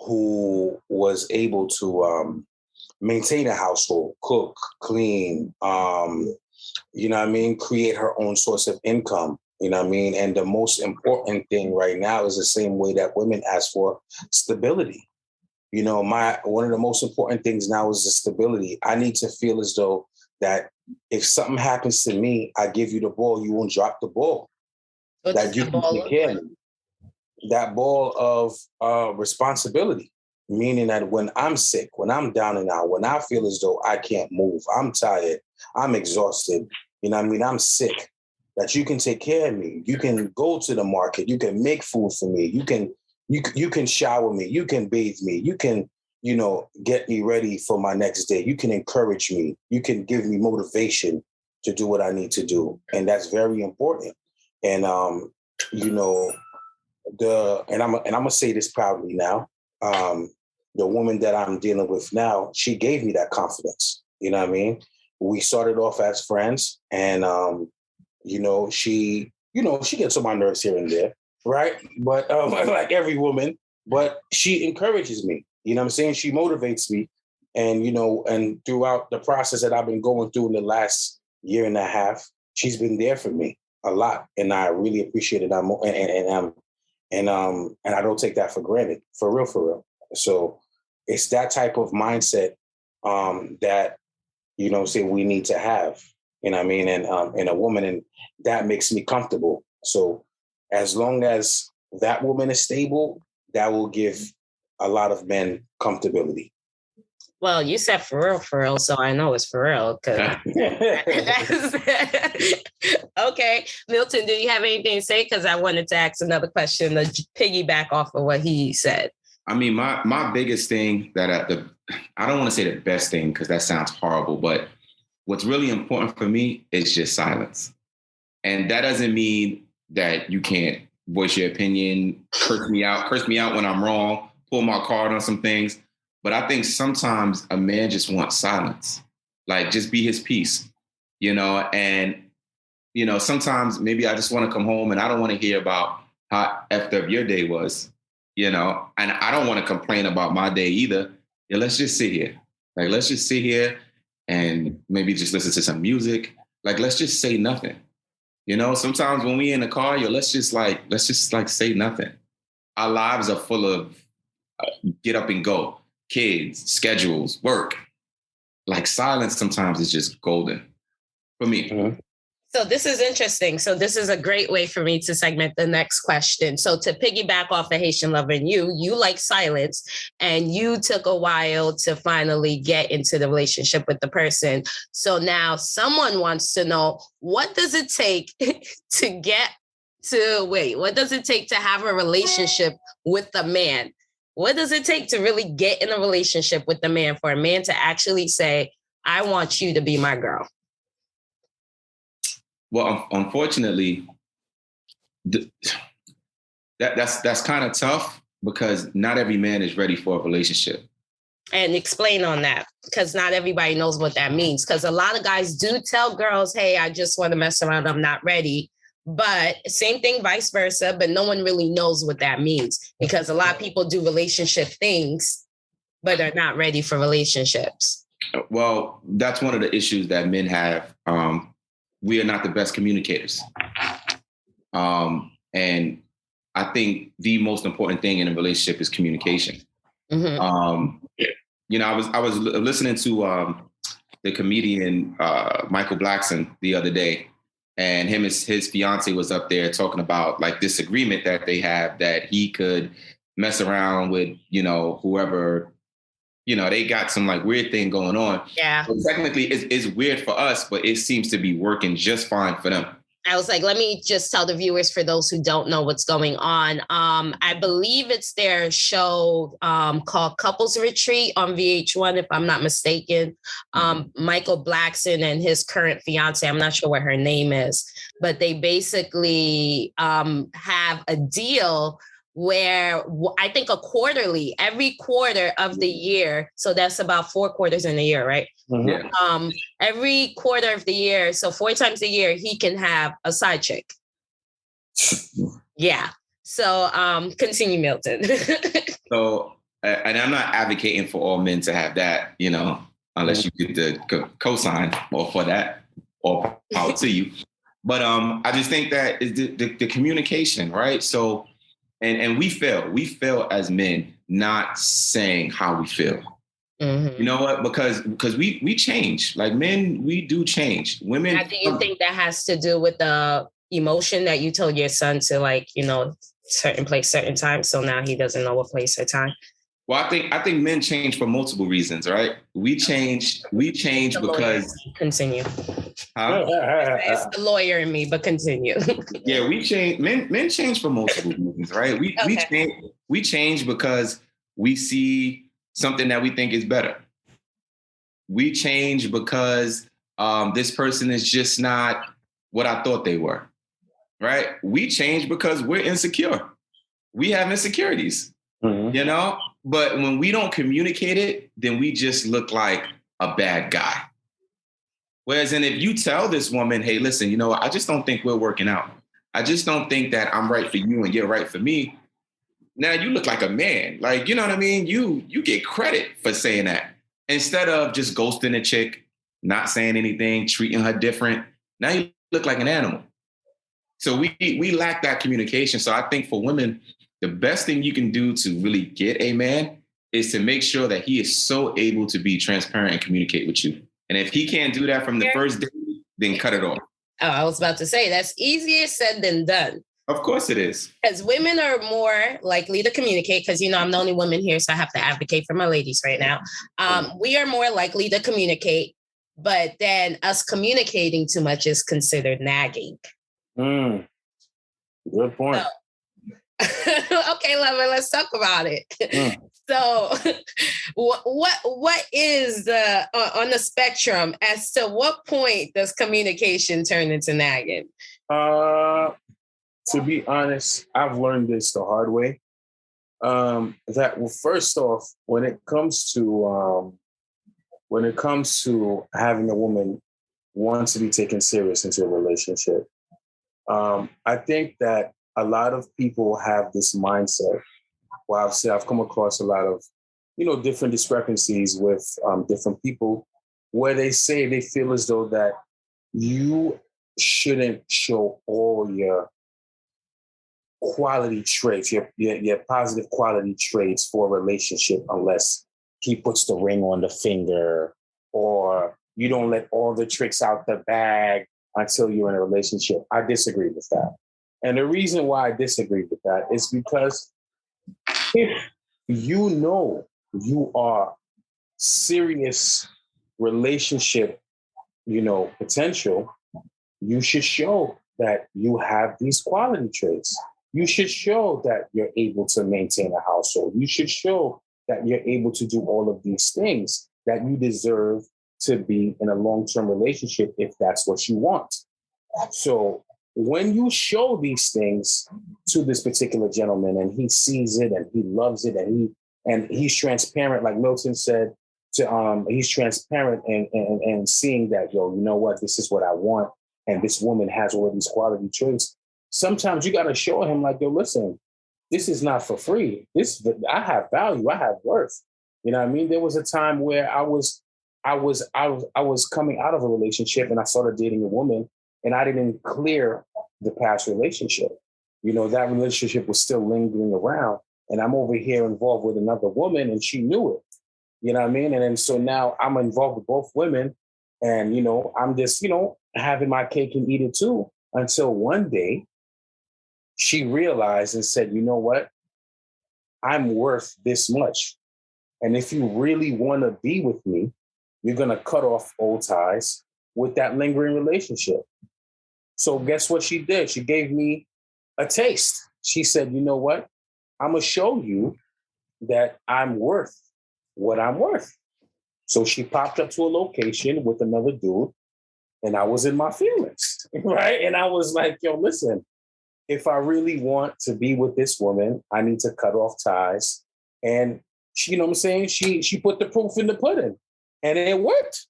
who was able to maintain a household, cook, clean, you know what I mean? Create her own source of income. You know what I mean? And the most important thing right now is the same way that women ask for stability. You know, one of the most important things now is the stability. I need to feel as though that if something happens to me, I give you the ball, you won't drop the ball. That you can take care of me. That ball of responsibility, meaning that when I'm sick, when I'm down and out, when I feel as though I can't move, I'm tired, I'm exhausted, you know what I mean? I'm sick. That you can take care of me. You can go to the market. You can make food for me. You can shower me. You can bathe me. You can, you know, get me ready for my next day. You can encourage me. You can give me motivation to do what I need to do. And that's very important. And, you know, and I'm going to say this proudly now. The woman that I'm dealing with now, she gave me that confidence. You know what I mean? We started off as friends and, you know, she gets on my nerves here and there, right? But like every woman, but she encourages me. You know what I'm saying? She motivates me. And, you know, and throughout the process that I've been going through in the last year and a half, she's been there for me a lot. And I really appreciate it. And I don't take that for granted, for real. So it's that type of mindset that, you know, say we need to have, you know what I mean? And in a woman, and that makes me comfortable. So as long as that woman is stable, that will give a lot of men comfortability. Well, you said for real, so I know it's for real. Okay, Milton, do you have anything to say? Because I wanted to ask another question to piggyback off of what he said. I mean, my biggest thing that I don't want to say the best thing because that sounds horrible, but what's really important for me is just silence. And that doesn't mean that you can't voice your opinion, curse me out when I'm wrong, pull my card on some things. But I think sometimes a man just wants silence, like just be his peace, you know, and, you know, sometimes maybe I just want to come home and I don't want to hear about how effed up your day was, you know, and I don't want to complain about my day either. Yeah, let's just sit here. Like, let's just sit here and maybe just listen to some music. Like, let's just say nothing. You know, sometimes when we in the car, let's just say nothing. Our lives are full of get up and go. Kids, schedules, work. Like silence sometimes is just golden for me. Mm-hmm. So this is interesting. So this is a great way for me to segment the next question. So to piggyback off the HaitianLova and you like silence, and you took a while to finally get into the relationship with the person. So now someone wants to know, what does it take what does it take to have a relationship with a man? What does it take to really get in a relationship with the man, for a man to actually say, I want you to be my girl? Well, unfortunately, that's kind of tough because not every man is ready for a relationship. And explain on that, because not everybody knows what that means. Because a lot of guys do tell girls, hey, I just want to mess around, I'm not ready. But same thing, vice versa. But no one really knows what that means, because a lot of people do relationship things, but are not ready for relationships. Well, that's one of the issues that men have. We are not the best communicators. And I think the most important thing in a relationship is communication. Mm-hmm. You know, I was listening to the comedian Michael Blackson the other day, and his fiance was up there talking about like this agreement that they have that he could mess around with, you know, whoever, you know, they got some like weird thing going on. Yeah. So technically it's weird for us, but it seems to be working just fine for them. I was like, let me just tell the viewers, for those who don't know what's going on. I believe it's their show called Couples Retreat on VH1, if I'm not mistaken. Michael Blackson and his current fiance, I'm not sure what her name is, but they basically have a deal where I think every quarter of the year. So that's about 4 quarters in a year, right? Yeah. Every quarter of the year. So 4 times a year, he can have a side chick. Yeah. So continue, Milton. So, and I'm not advocating for all men to have that, you know, unless you get the cosign or for that or power to you. But I just think that is the communication, right? So, and we fail as men not saying how we feel. Mm-hmm. You know what? Because we change. Like men, we do change. Women. Now, do you think that has to do with the emotion that you told your son to, like, you know, certain place, certain time, so now he doesn't know what place or time? Well, I think men change for multiple reasons, right? We change because continue. Huh? It's the lawyer in me, but continue. Yeah, we change. Men change for multiple reasons, right? We change because we see something that we think is better. We change because this person is just not what I thought they were, right? We change because we're insecure. We have insecurities, you know? But when we don't communicate it, then we just look like a bad guy. Whereas, and if you tell this woman, hey, listen, you know, I just don't think we're working out. I just don't think that I'm right for you and you're right for me. Now you look like a man. Like, you know what I mean? You get credit for saying that. Instead of just ghosting a chick, not saying anything, treating her different. Now you look like an animal. So we lack that communication. So I think for women, the best thing you can do to really get a man is to make sure that he is so able to be transparent and communicate with you. And if he can't do that from the first day, then cut it off. Oh, I was about to say, that's easier said than done. Of course it is. Because women are more likely to communicate, because, I'm the only woman here, so I have to advocate for my ladies right now. We are more likely to communicate, but then us communicating too much is considered nagging. Good point. Okay, Lova, let's talk about it. So what is the on the spectrum as to what point does communication turn into nagging? To be honest, I've learned this the hard way. First off, when it comes to having a woman want to be taken serious into a relationship, I think that a lot of people have this mindset. Well, I've come across a lot of, different discrepancies with different people where they say they feel as though that you shouldn't show all your quality traits, your positive quality traits for a relationship unless he puts the ring on the finger, or you don't let all the tricks out the bag until you're in a relationship. I disagree with that. And the reason why I disagree with that is because if you are serious relationship, potential, you should show that you have these quality traits. You should show that you're able to maintain a household. You should show that you're able to do all of these things, that you deserve to be in a long-term relationship if that's what you want. So when you show these things to this particular gentleman and he sees it and he loves it and he's transparent, like Milton said, he's transparent and seeing that, you know what, this is what I want. And this woman has all of these quality traits. Sometimes you got to show him like, listen, this is not for free. I have value. I have worth. You know what I mean? There was a time where I was coming out of a relationship and I started dating a woman and I didn't clear the past relationship. That relationship was still lingering around and I'm over here involved with another woman and she knew it. You know what I mean? And then so now I'm involved with both women and, I'm just, having my cake and eat it too. Until one day she realized and said, you know what? I'm worth this much. And if you really want to be with me, you're going to cut off old ties with that lingering relationship. So guess what she did? She gave me a taste. She said, you know what? I'm going to show you that I'm worth what I'm worth. So she popped up to a location with another dude and I was in my feelings, right? And I was like, listen, if I really want to be with this woman, I need to cut off ties. And she, you know what I'm saying? She put the proof in the pudding and it worked.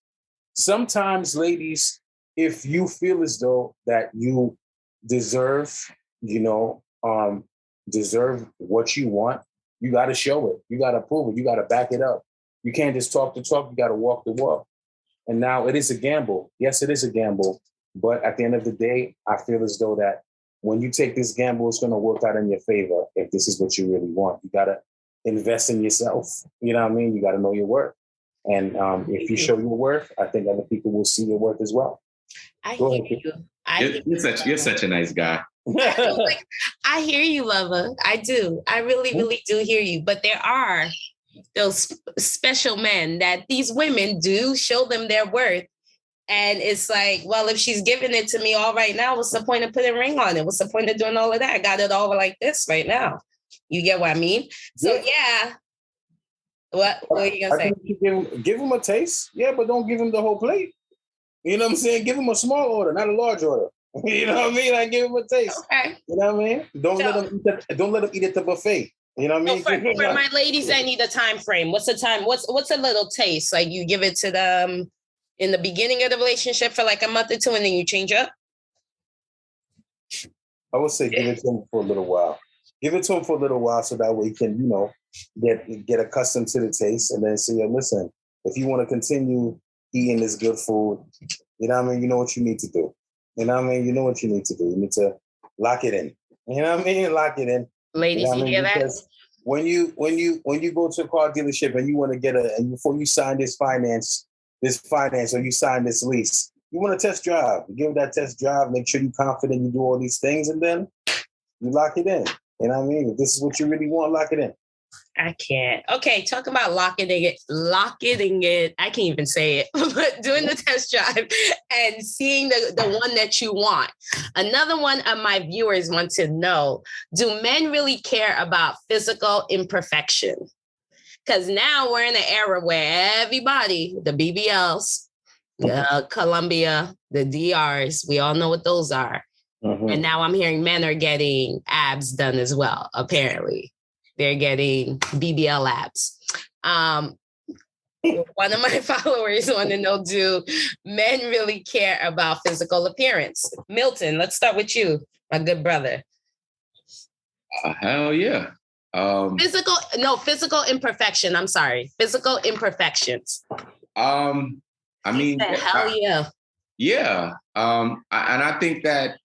Sometimes, ladies, if you feel as though that you deserve, deserve what you want, you got to show it. You got to prove it. You got to back it up. You can't just talk the talk. You got to walk the walk. And now it is a gamble. Yes, it is a gamble. But at the end of the day, I feel as though that when you take this gamble, it's going to work out in your favor if this is what you really want. You got to invest in yourself. You know what I mean? You got to know your worth. And if you show your worth, I think other people will see your worth as well. I hear you. You're such a nice guy. I hear you, Lova. I do. I really, really do hear you. But there are those special men that these women do show them their worth. And it's like, well, if she's giving it to me all right now, what's the point of putting a ring on it? What's the point of doing all of that? I got it all like this right now. You get what I mean? So, yeah. What are you going to say? Give him a taste. Yeah, but don't give him the whole plate. You know what I'm saying? Give him a small order, not a large order. You know what I mean? Like, give him a taste. Okay. You know what I mean? Don't let him eat at the buffet. You know what I mean? For my ladies, I need a time frame. What's the time? What's a little taste? Like you give it to them in the beginning of the relationship for like a month or two, and then you change up? I would say give it to him for a little while. Give it to him for a little while so that way he can, get accustomed to the taste and then say, listen, if you want to continue eating this good food, you know what I mean? You know what you need to do. You know what I mean? You know what you need to do. You need to lock it in. You know what I mean? Lock it in. Ladies, you hear that? Because when you go to a car dealership and you want to get and before you sign this finance or you sign this lease, you want to test drive. You give that test drive, make sure you're confident, you do all these things, and then you lock it in. You know what I mean? If this is what you really want, lock it in. I can't. Okay, talk about locking it. I can't even say it. But doing the test drive and seeing the one that you want. Another one of my viewers want to know, do men really care about physical imperfection? Because now we're in an era where everybody, the BBLs, Colombia, the DRs, we all know what those are. Mm-hmm. And now I'm hearing men are getting abs done as well, apparently. They're getting BBL abs. One of my followers want to know, do men really care about physical appearance? Milton, let's start with you, my good brother. Hell yeah. Physical imperfection. I'm sorry. Physical imperfections. I mean, hell yeah. Yeah. And I think that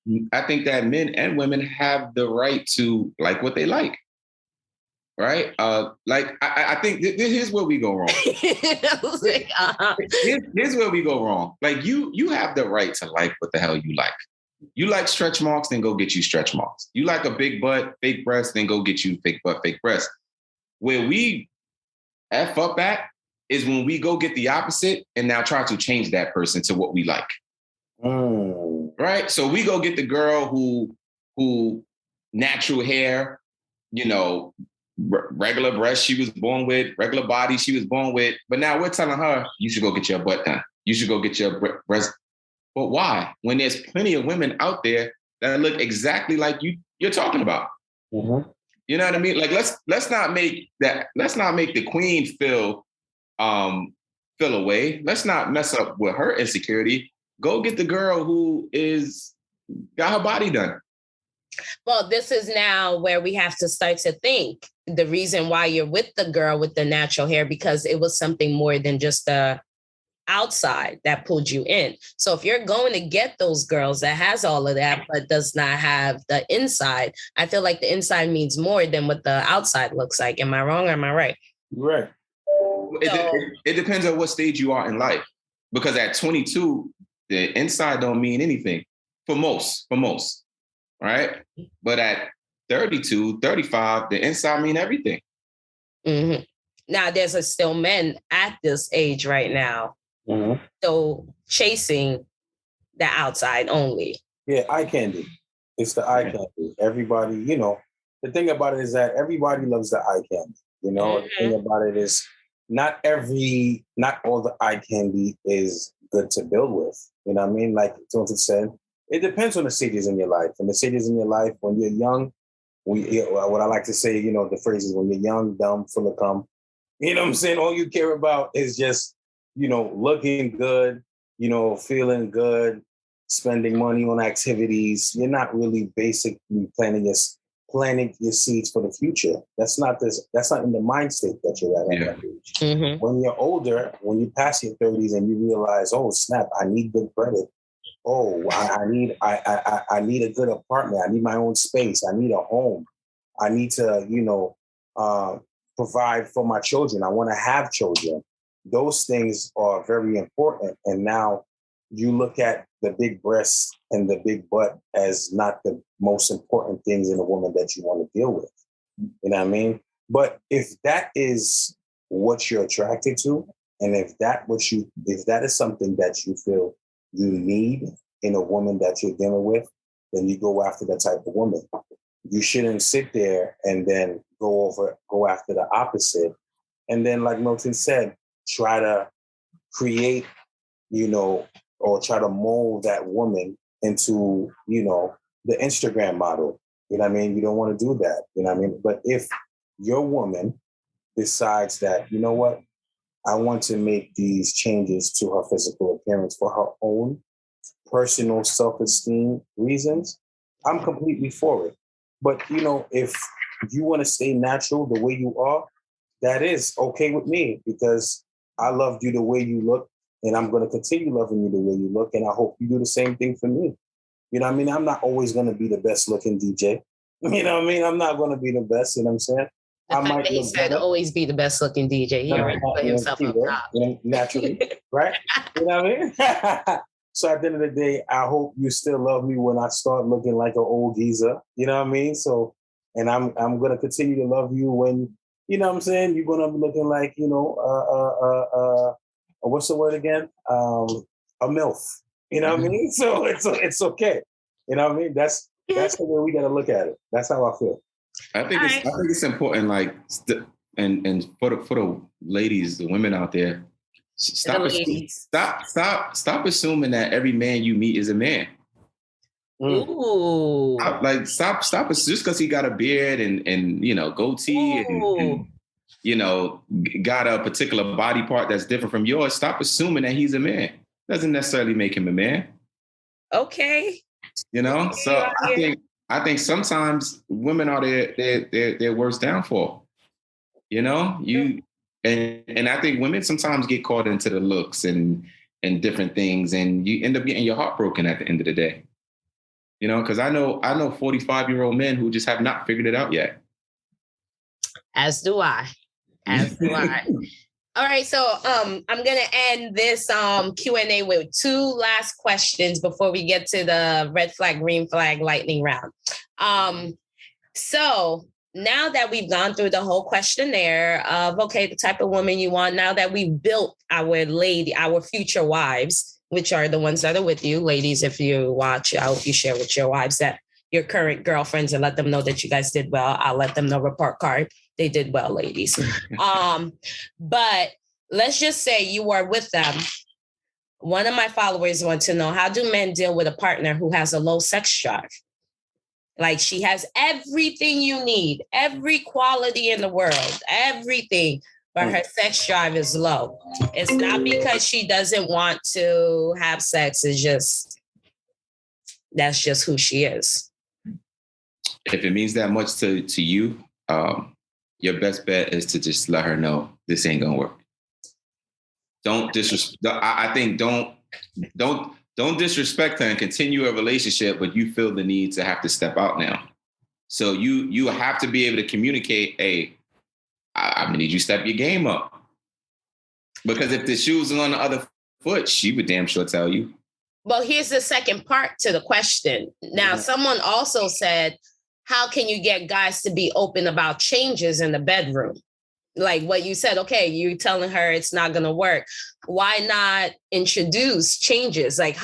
men and women have the right to like what they like. Right? I think here's where we go wrong. Here's where we go wrong. Like you have the right to like what the hell you like. You like stretch marks, then go get you stretch marks. You like a big butt, fake breast, then go get you fake butt, fake breast. Where we F up at is when we go get the opposite and now try to change that person to what we like. Right? So we go get the girl who natural hair, regular breasts she was born with, regular body she was born with. But now we're telling her, you should go get your butt done. You should go get your breast. But why? When there's plenty of women out there that look exactly like you're talking about. Mm-hmm. You know what I mean? Like let's not make the queen feel away. Let's not mess up with her insecurity. Go get the girl who got her body done. Well, this is now where we have to start to think the reason why you're with the girl with the natural hair, because it was something more than just the outside that pulled you in. So if you're going to get those girls that has all of that, but does not have the inside, I feel like the inside means more than what the outside looks like. Am I wrong or am I right? Right. It depends on what stage you are in life. Because at 22, the inside don't mean anything for most. Right? But at 32, 35, the inside mean everything. Mm-hmm. Now, there's still men at this age right now. Mm-hmm. So chasing the outside only. Yeah, eye candy. It's the eye candy. Everybody, the thing about it is that everybody loves the eye candy. Mm-hmm. The thing about it is not all the eye candy is good to build with. You know what I mean? Like Tonton said, it depends on the stages in your life. And the stages in your life, when you're young, what I like to say, the phrase is when you're young, dumb, full of cum. You know what I'm saying? All you care about is just, looking good, feeling good, spending money on activities. You're not really basically planting your seeds for the future. That's not in the mind state that you're at that age. Mm-hmm. When you're older, when you pass your 30s and you realize, oh snap, I need good credit. Oh, I need a good apartment. I need my own space. I need a home. I need to, provide for my children. I want to have children. Those things are very important. And now you look at the big breasts and the big butt as not the most important things in a woman that you want to deal with. You know what I mean? But if that is what you're attracted to, and if that is something that you feel you need in a woman that you're dealing with, then you go after that type of woman. You shouldn't sit there and then go after the opposite. And then, like Milton said, try to create, or try to mold that woman into, the Instagram model. You know what I mean? You don't want to do that. You know what I mean? But if your woman decides that, you know what, I want to make these changes to her physical appearance for her own personal self-esteem reasons, I'm completely for it. But, if you want to stay natural the way you are, that is okay with me, because I loved you the way you look, and I'm going to continue loving you the way you look, and I hope you do the same thing for me. You know what I mean? I'm not always going to be the best looking DJ. You know what I mean? I'm not going to be the best. You know what I'm saying? The I fact might that he look said better. always be the best looking DJ. He already put himself on top. Naturally, right? You know what I mean? So at the end of the day, I hope you still love me when I start looking like an old geezer. You know what I mean? So, and I'm gonna continue to love you when, you know what I'm saying, you're gonna be looking like, you know, what's the word again? A MILF. You know what I mean? So it's okay. You know what I mean? That's the way we gotta look at it. That's how I feel. I think it's important, like, and for the ladies, the women out there, stop assuming that every man you meet is a man. Ooh. Stop just because he got a beard and you know, goatee and you know, got a particular body part that's different from yours. Stop assuming that he's a man. Doesn't necessarily make him a man. Okay. You know, so I think sometimes women are their worst downfall. You know, and I think women sometimes get caught into the looks and different things, and you end up getting your heart broken at the end of the day. You know, because I know 45-year-old men who just have not figured it out yet. As do I. All right, so I'm gonna end this Q&A with two last questions before we get to the red flag, green flag, lightning round. So now that we've gone through the whole questionnaire of, okay, the type of woman you want, now that we've built our future wives, which are the ones that are with you, ladies, if you watch, I hope you share with your wives that your current girlfriends and let them know that you guys did well. I'll let them know, report card. They did well, ladies. But let's just say you are with them. One of my followers want to know, how do men deal with a partner who has a low sex drive? Like, she has everything you need, every quality in the world, everything, but her sex drive is low. It's not because she doesn't want to have sex. It's just, that's just who she is. If it means that much to you, your best bet is to just let her know this ain't gonna work. Don't disrespect. I think don't disrespect her and continue a relationship, but you feel the need to have to step out now. So you have to be able to communicate. Hey, I'm gonna need you to step your game up, because if the shoes are on the other foot, she would damn sure tell you. Well, here's the second part to the question. Now, someone also said, how can you get guys to be open about changes in the bedroom? Like what you said, okay, you're telling her it's not going to work. Why not introduce changes? Like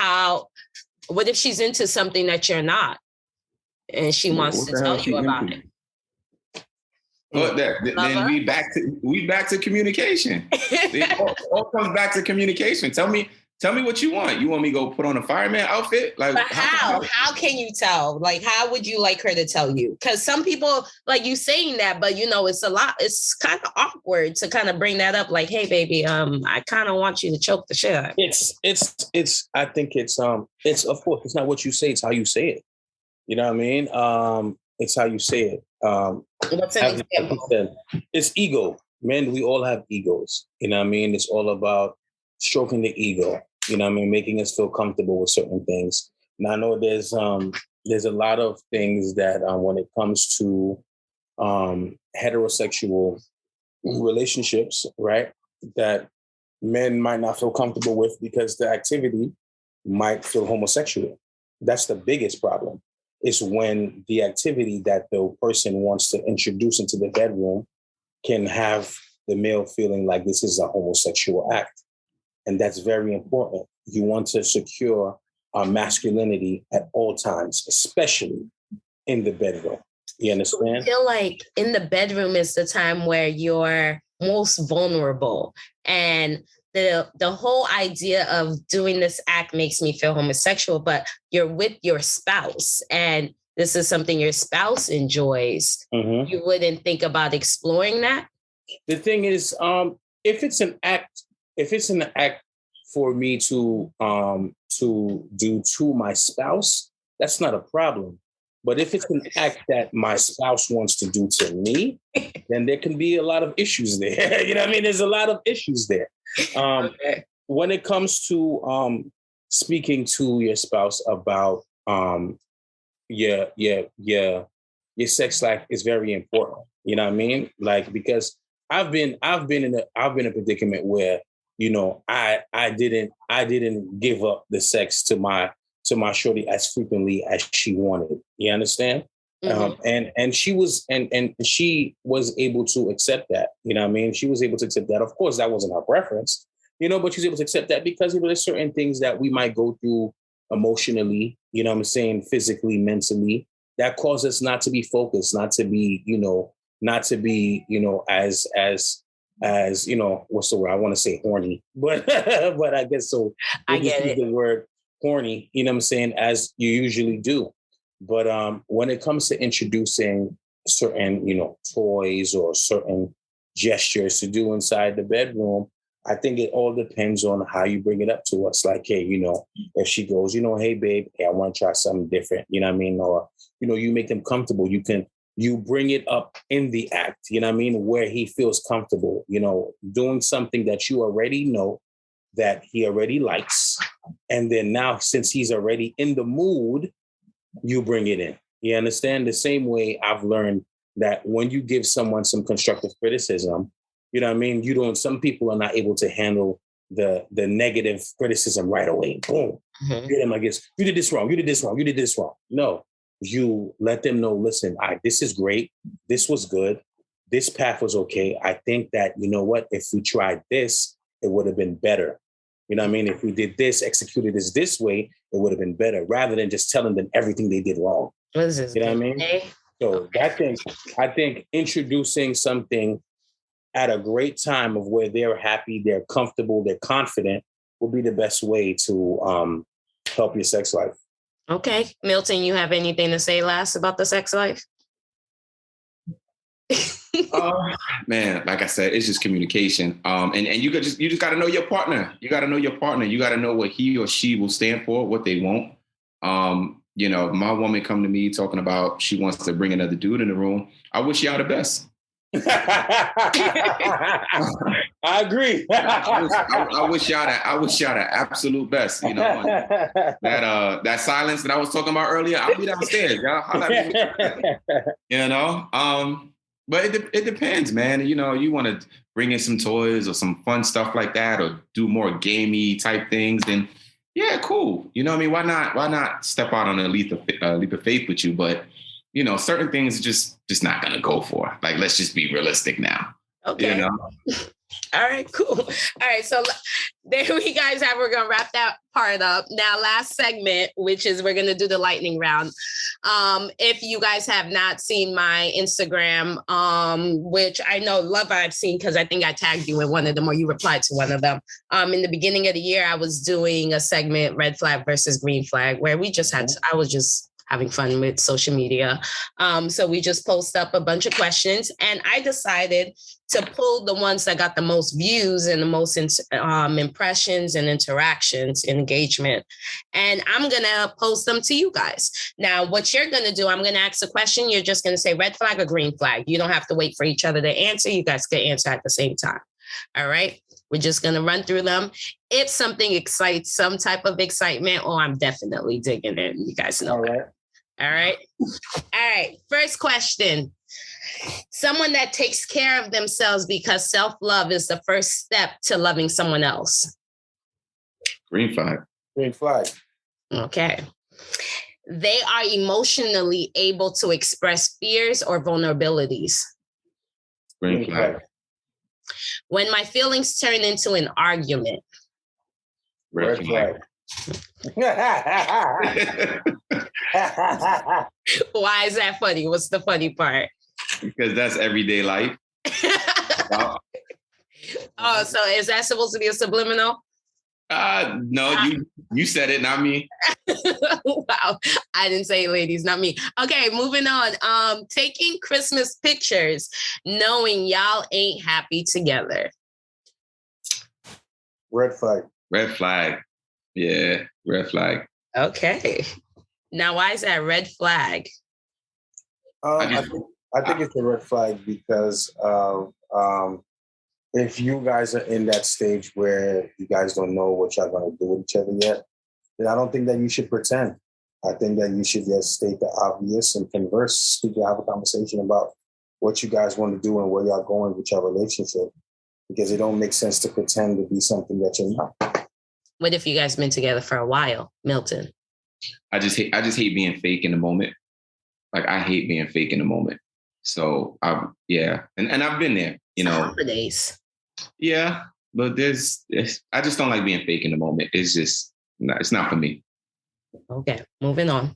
what if she's into something that you're not and she wants to tell you about it? Well, then we back to communication. It all comes back to communication. Tell me what you want. You want me to go put on a fireman outfit? Like, but how can you tell? Like, how would you like her to tell you? Because some people, like you saying that, but you know, it's kind of awkward to kind of bring that up. Like, hey, baby, I kind of want you to choke the shit out. I think it's of course, it's not what you say, it's how you say it. You know what I mean? It's how you say it. What's an example? It's ego. Men, we all have egos. You know what I mean? It's all about stroking the ego. You know what I mean? Making us feel comfortable with certain things. Now, I know there's a lot of things that when it comes to heterosexual relationships, right, that men might not feel comfortable with because the activity might feel homosexual. That's the biggest problem. Is when the activity that the person wants to introduce into the bedroom can have the male feeling like this is a homosexual act. And that's very important. You want to secure our masculinity at all times, especially in the bedroom. You understand? I feel like in the bedroom is the time where you're most vulnerable. And the whole idea of doing this act makes me feel homosexual, but you're with your spouse and this is something your spouse enjoys. Mm-hmm. You wouldn't think about exploring that? The thing is, if it's an act for me to do to my spouse, that's not a problem. But if it's an act that my spouse wants to do to me, then there can be a lot of issues there. You know what I mean? There's a lot of issues there. Okay. When it comes to speaking to your spouse about your your sex life is very important. You know what I mean? Like, because I've been in a predicament where, you know, I didn't give up the sex to my shorty as frequently as she wanted. You understand? And she was able to accept that. You know what I mean? She was able to accept that. Of course, that wasn't her preference, you know, but she was able to accept that because, you know, there's certain things that we might go through emotionally, you know what I'm saying, physically, mentally, that cause us not to be focused, not to be, you know, as you know, what's the word? I want to say horny, but but I guess so. I get it. The word horny, you know what I'm saying, as you usually do. But when it comes to introducing certain, you know, toys or certain gestures to do inside the bedroom, I think it all depends on how you bring it up to us. Like, hey, you know, if she goes, you know, hey, babe, hey, I want to try something different. You know what I mean? Or, you know, you make him comfortable. You bring it up in the act, you know what I mean? Where he feels comfortable, you know, doing something that you already know that he already likes. And then now, since he's already in the mood, you bring it in. You understand? The same way I've learned that when you give someone some constructive criticism, you know what I mean? Some people are not able to handle the negative criticism right away. Boom. Get them, I guess, you did this wrong. You did this wrong. You did this wrong. No, you let them know, listen, this is great. This was good. This path was okay. I think that, you know what, if we tried this, it would have been better. You know what I mean? If we did this, executed this way, it would have been better, rather than just telling them everything they did wrong. What is this? You know what I mean? So I think introducing something at a great time of where they're happy, they're comfortable, they're confident will be the best way to help your sex life. Okay. Milton, you have anything to say last about the sex life? Man, like I said, it's just communication. And you just got to know your partner. You got to know your partner. You got to know what he or she will stand for, what they want. You know, my woman come to me talking about she wants to bring another dude in the room. I wish y'all the best. I agree. I wish y'all the absolute best. You know, that silence that I was talking about earlier. I'll be downstairs, y'all. You know, but it depends, man. You know, you want to bring in some toys or some fun stuff like that, or do more gamey type things, then yeah, cool. You know what I mean? Why not step out on a leap of faith with you? But you know, certain things just not gonna go for. Like, let's just be realistic now. Okay. You know? All right, cool. All right, so there we guys have. We're gonna wrap that part up. Now, last segment, which is we're gonna do the lightning round. If you guys have not seen my Instagram, which I know Lova I've seen because I think I tagged you in one of them or you replied to one of them. In the beginning of the year, I was doing a segment, red flag versus green flag, where we just had I was just having fun with social media. So we just post up a bunch of questions, and I decided to pull the ones that got the most views and the most impressions and interactions, engagement. And I'm going to post them to you guys. Now, what you're going to do, I'm going to ask a question. You're just going to say red flag or green flag. You don't have to wait for each other to answer. You guys can answer at the same time. All right. We're just going to run through them. If something excites some type of excitement, I'm definitely digging it. You guys know. All right. All right. All right. First question. Someone that takes care of themselves, because self-love is the first step to loving someone else. Green flag. Green flag. Okay. They are emotionally able to express fears or vulnerabilities. Green flag. When my feelings turn into an argument. Red flag. Why is that funny? What's the funny part? Because that's everyday life. Oh, so is that supposed to be a subliminal? No, you said it, not me. Wow. I didn't say it, ladies, not me. Okay, moving on. Taking Christmas pictures, knowing y'all ain't happy together. Red flag. Red flag. Yeah, red flag. Okay. Now, why is that red flag? I think it's a red flag because if you guys are in that stage where you guys don't know what y'all going to do with each other yet, then I don't think that you should pretend. I think that you should just state the obvious and converse, speak to have a conversation about what you guys want to do and where y'all going with your relationship, because it don't make sense to pretend to be something that you're not. What if you guys been together for a while, Milton? I just hate being fake in the moment. Like, I hate being fake in the moment. So and I've been there, you know. Holidays. Yeah, but I just don't like being fake in the moment. It's just it's not for me. Okay, moving on.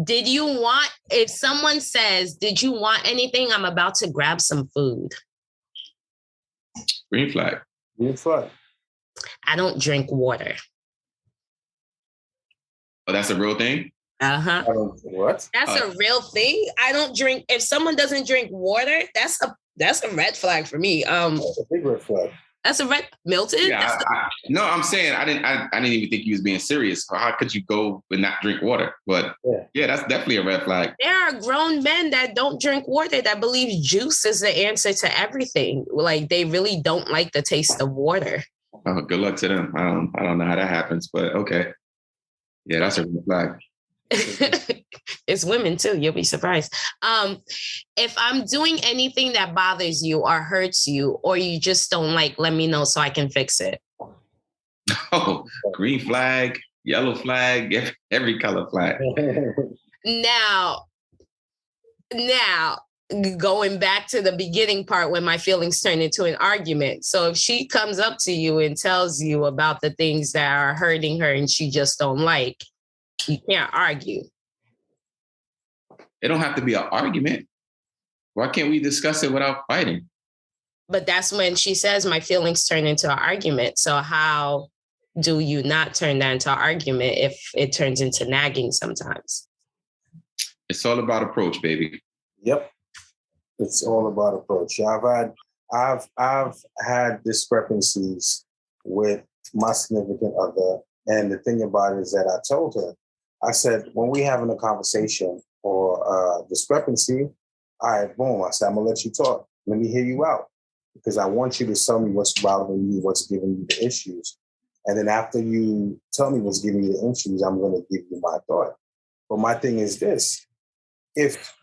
Did you want, if someone says, did you want anything? I'm about to grab some food. Green flag. Green flag. I don't drink water. Oh, that's a real thing? Uh-huh. What? That's a real thing. I don't drink. If someone doesn't drink water, that's a red flag for me. That's a big red flag. That's a red, Milton. Yeah, no, I'm saying I didn't even think you was being serious. How could you go and not drink water? But yeah, that's definitely a red flag. There are grown men that don't drink water that believe juice is the answer to everything. Like, they really don't like the taste of water. Oh, good luck to them. I don't know how that happens, but okay. Yeah, that's a red flag. It's women too. You'll be surprised. If I'm doing anything that bothers you or hurts you, or you just don't like, let me know so I can fix it. Oh, green flag, yellow flag, every color flag. Now, going back to the beginning part when my feelings turn into an argument. So if she comes up to you and tells you about the things that are hurting her and she just don't like, you can't argue. It don't have to be an argument. Why can't we discuss it without fighting? But that's when she says my feelings turn into an argument. So how do you not turn that into an argument if it turns into nagging sometimes? It's all about approach, baby. Yep. It's all about approach. I've had discrepancies with my significant other. And the thing about it is that I told her, I said, when we having a conversation or discrepancy, all right, boom. I said, I'm gonna let you talk. Let me hear you out, because I want you to tell me what's bothering you, what's giving you the issues. And then after you tell me what's giving you the issues, I'm gonna give you my thought. But my thing is this: if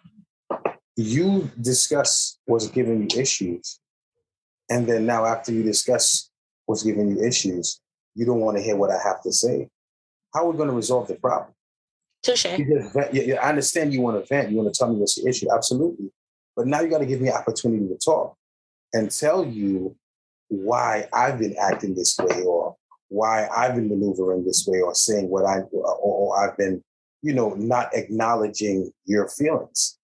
you discuss what's giving you issues, and then now after you discuss what's giving you issues, you don't want to hear what I have to say, how are we going to resolve the problem? Touche. I understand you want to vent. You want to tell me what's the issue. Absolutely. But now you got to give me an opportunity to talk and tell you why I've been acting this way, or why I've been maneuvering this way, or saying what or I've been, not acknowledging your feelings.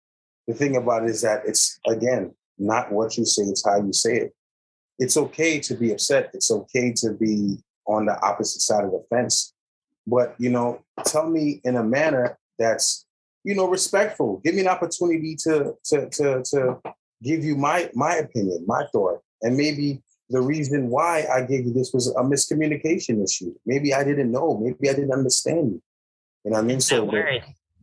The thing about it is that it's, again, not what you say, it's how you say it. It's okay to be upset. It's okay to be on the opposite side of the fence. But, tell me in a manner that's, respectful. Give me an opportunity to give you my opinion, my thought. And maybe the reason why I gave you this was a miscommunication issue. Maybe I didn't know. Maybe I didn't understand you. You know what I mean? So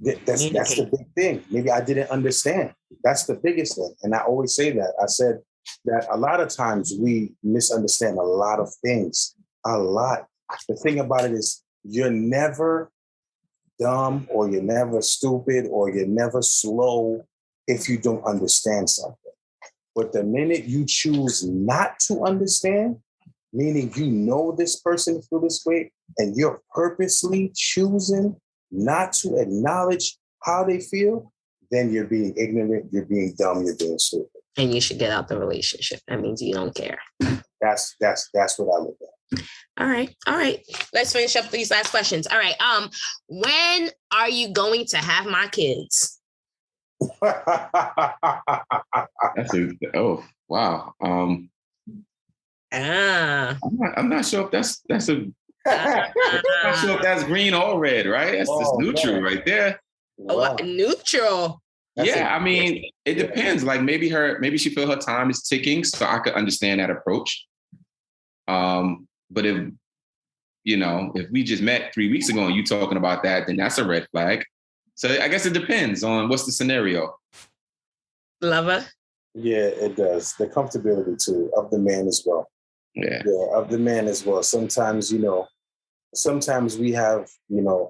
that's the big thing. Maybe I didn't understand. That's the biggest thing. And I always say that. I said that a lot of times we misunderstand a lot of things. A lot. The thing about it is, you're never dumb, or you're never stupid, or you're never slow if you don't understand something. But the minute you choose not to understand, meaning this person feel this way, and you're purposely choosing not to acknowledge how they feel, then you're being ignorant, you're being dumb, you're being stupid. And you should get out the relationship. That means you don't care. That's what I look at. All right. Let's finish up these last questions. All right. When are you going to have my kids? Wow. I'm not sure if that's I'm not sure if that's green or red, right? That's just neutral right there. Wow. Neutral. It depends. Like maybe she feel her time is ticking, so I could understand that approach. But if we just met 3 weeks ago and you talking about that, then that's a red flag. So I guess it depends on what's the scenario. Lova? Yeah, it does. The comfortability too of the man as well. Yeah, of the man as well. Sometimes, sometimes we have,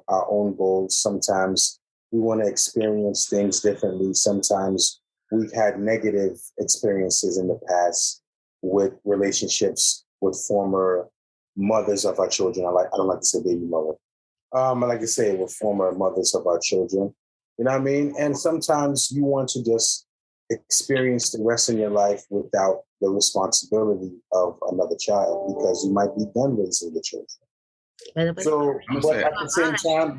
our own goals. Sometimes we want to experience things differently. Sometimes we've had negative experiences in the past with relationships with former mothers of our children. I don't like to say baby mother. I like to say with former mothers of our children. You know what I mean? And sometimes you want to just experience the rest of your life without the responsibility of another child because you might be done raising the children. So, but at the same time,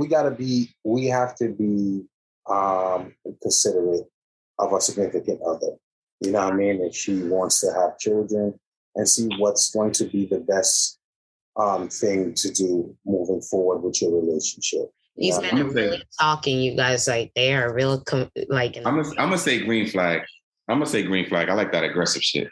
we have to be considerate of a significant other. You know what I mean? If she wants to have children and see what's going to be the best thing to do moving forward with your relationship. These men are really talking, you guys. Like they are real. I'm gonna say green flag. I'm gonna say green flag. I like that aggressive shit.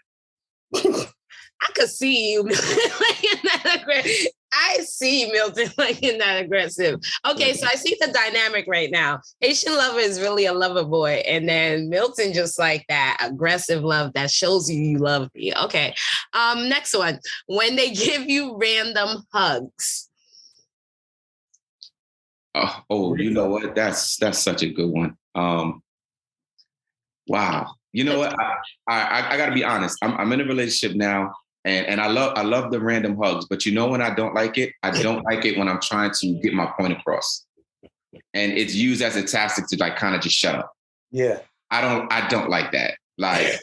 I could see you like in that aggressive. I see Milton like in that aggressive. Okay, so I see the dynamic right now. HaitianLova is really a lover boy, and then Milton just like that aggressive love that shows you love me. Okay, next one. When they give you random hugs. Oh, you know what? That's such a good one. Wow. You know what? I got to be honest. I'm in a relationship now, and I love the random hugs. But you know when I don't like it? I don't like it when I'm trying to get my point across, and it's used as a tactic to like kind of just shut up. Yeah. I don't like that. Like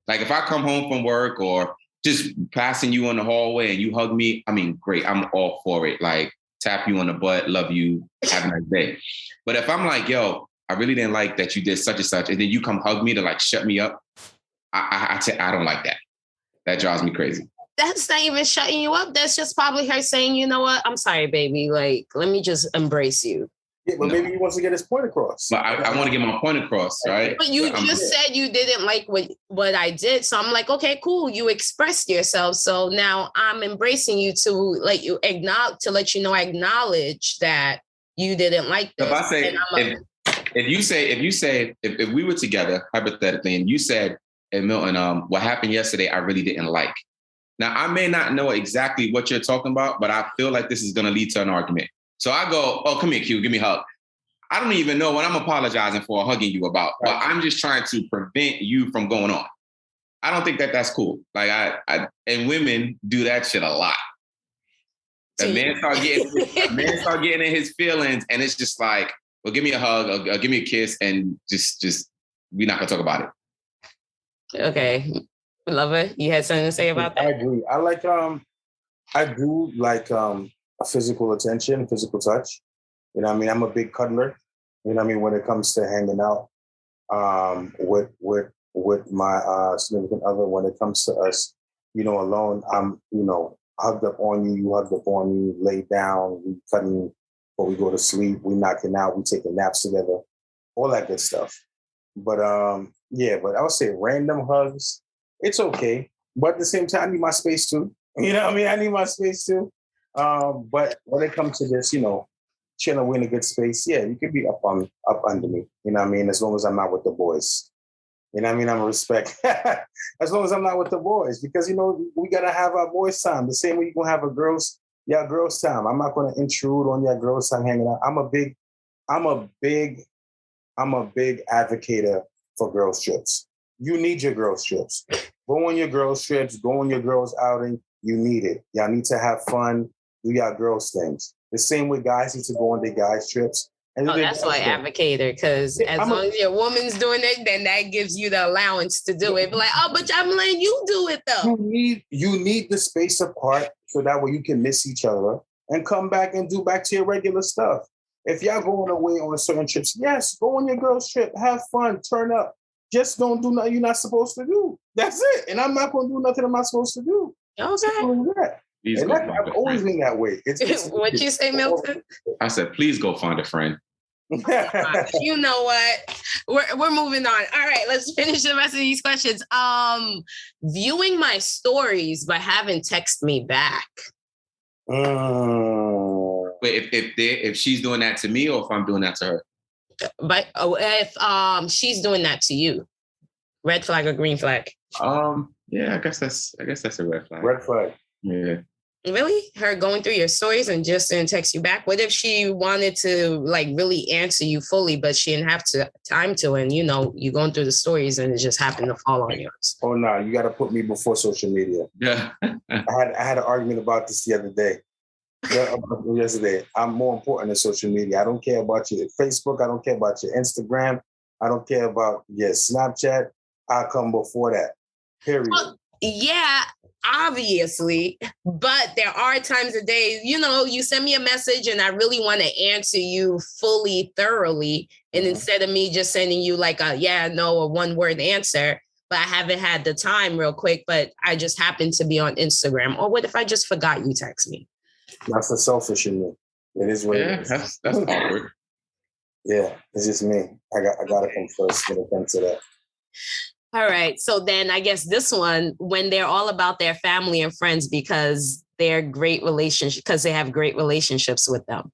if I come home from work or just passing you in the hallway and you hug me, I mean, great. I'm all for it. Like tap you on the butt, love you, have a nice day. But if I'm like, yo, I really didn't like that you did such and such, and then you come hug me to like shut me up, I don't like that. That drives me crazy. That's not even shutting you up. That's just probably her saying, you know what? I'm sorry, baby. Like, let me just embrace you. Yeah, but maybe he wants to get his point across. But I want to get my point across, right? But you just said you didn't like what I did. So I'm like, okay, cool. You expressed yourself. So now I'm embracing you to let you acknowledge, I acknowledge that you didn't like this. If I say, if we were together, hypothetically, and you said, hey, Milton, what happened yesterday, I really didn't like. Now, I may not know exactly what you're talking about, but I feel like this is going to lead to an argument. So I go, oh, come here, Q, give me a hug. I don't even know what I'm apologizing for hugging you about, but I'm just trying to prevent you from going on. I don't think that's cool. Like and women do that shit a lot. A man start getting in his feelings, and it's just like, well, give me a hug, or give me a kiss, and just we're not gonna talk about it. Okay, Lova, you had something to say about that? I agree. I do like physical attention, physical touch. You know what I mean? I'm a big cuddler. You know what I mean? When it comes to hanging out with my significant other, when it comes to us, alone, I'm, hugged up on you, you hugged up on me, laid down, we cutting before we go to sleep, we knocking out, we taking naps together, all that good stuff. But but I would say random hugs, it's okay. But at the same time, I need my space too. You know what I mean? I need my space too. But when it comes to this, chilling, we're in a good space. Yeah, you could be up under me. You know what I mean? As long as I'm not with the boys. You know what I mean? I'm a respect. As long as I'm not with the boys, because we gotta have our boys' time. The same way you gonna have girls' time. I'm not gonna intrude on your girls' time hanging out. I'm a big advocate for girls' trips. You need your girls' trips. Go on your girls' trips. Go on your girls' outing. You need it. Y'all need to have fun. Do y'all girls' things. The same way guys need to go on their guys' trips. And that's why I advocate her, because as long as your woman's doing it, then that gives you the allowance to do it. But like, oh, but I'm letting you do it though. You need the space apart so that way you can miss each other and come back and do back to your regular stuff. If y'all going away on certain trips, yes, go on your girls' trip, have fun, turn up. Just don't do nothing you're not supposed to do. That's it. And I'm not going to do nothing I'm not supposed to do. Okay. I've always been that way. What'd you say, Milton? I said, please go find a friend. You know what? We're moving on. All right, let's finish the rest of these questions. Viewing my stories but haven't texted me back. Wait, if she's doing that to me or if I'm doing that to her? But if she's doing that to you, red flag or green flag? Yeah, I guess that's a red flag. Red flag. Yeah. Really? Her going through your stories and just didn't text you back? What if she wanted to like really answer you fully, but she didn't have time to, and you going through the stories and it just happened to fall on yours? Oh no, you got to put me before social media. Yeah. I had an argument about this the other day. Yesterday, I'm more important than social media. I don't care about your Facebook. I don't care about your Instagram. I don't care about your Snapchat. I'll come before that. Period. Well, yeah, obviously. But there are times of days, you send me a message and I really want to answer you fully, thoroughly. And instead of me just sending you like a yeah, no, or one word answer, but I haven't had the time real quick, but I just happen to be on Instagram. Or what if I just forgot you text me? That's the selfish in me. It is what it is. That's awkward. Yeah, it's just me. I gotta come first when it comes to that. All right. So then I guess this one, when they're all about their family and friends because they're great relationships, because they have great relationships with them.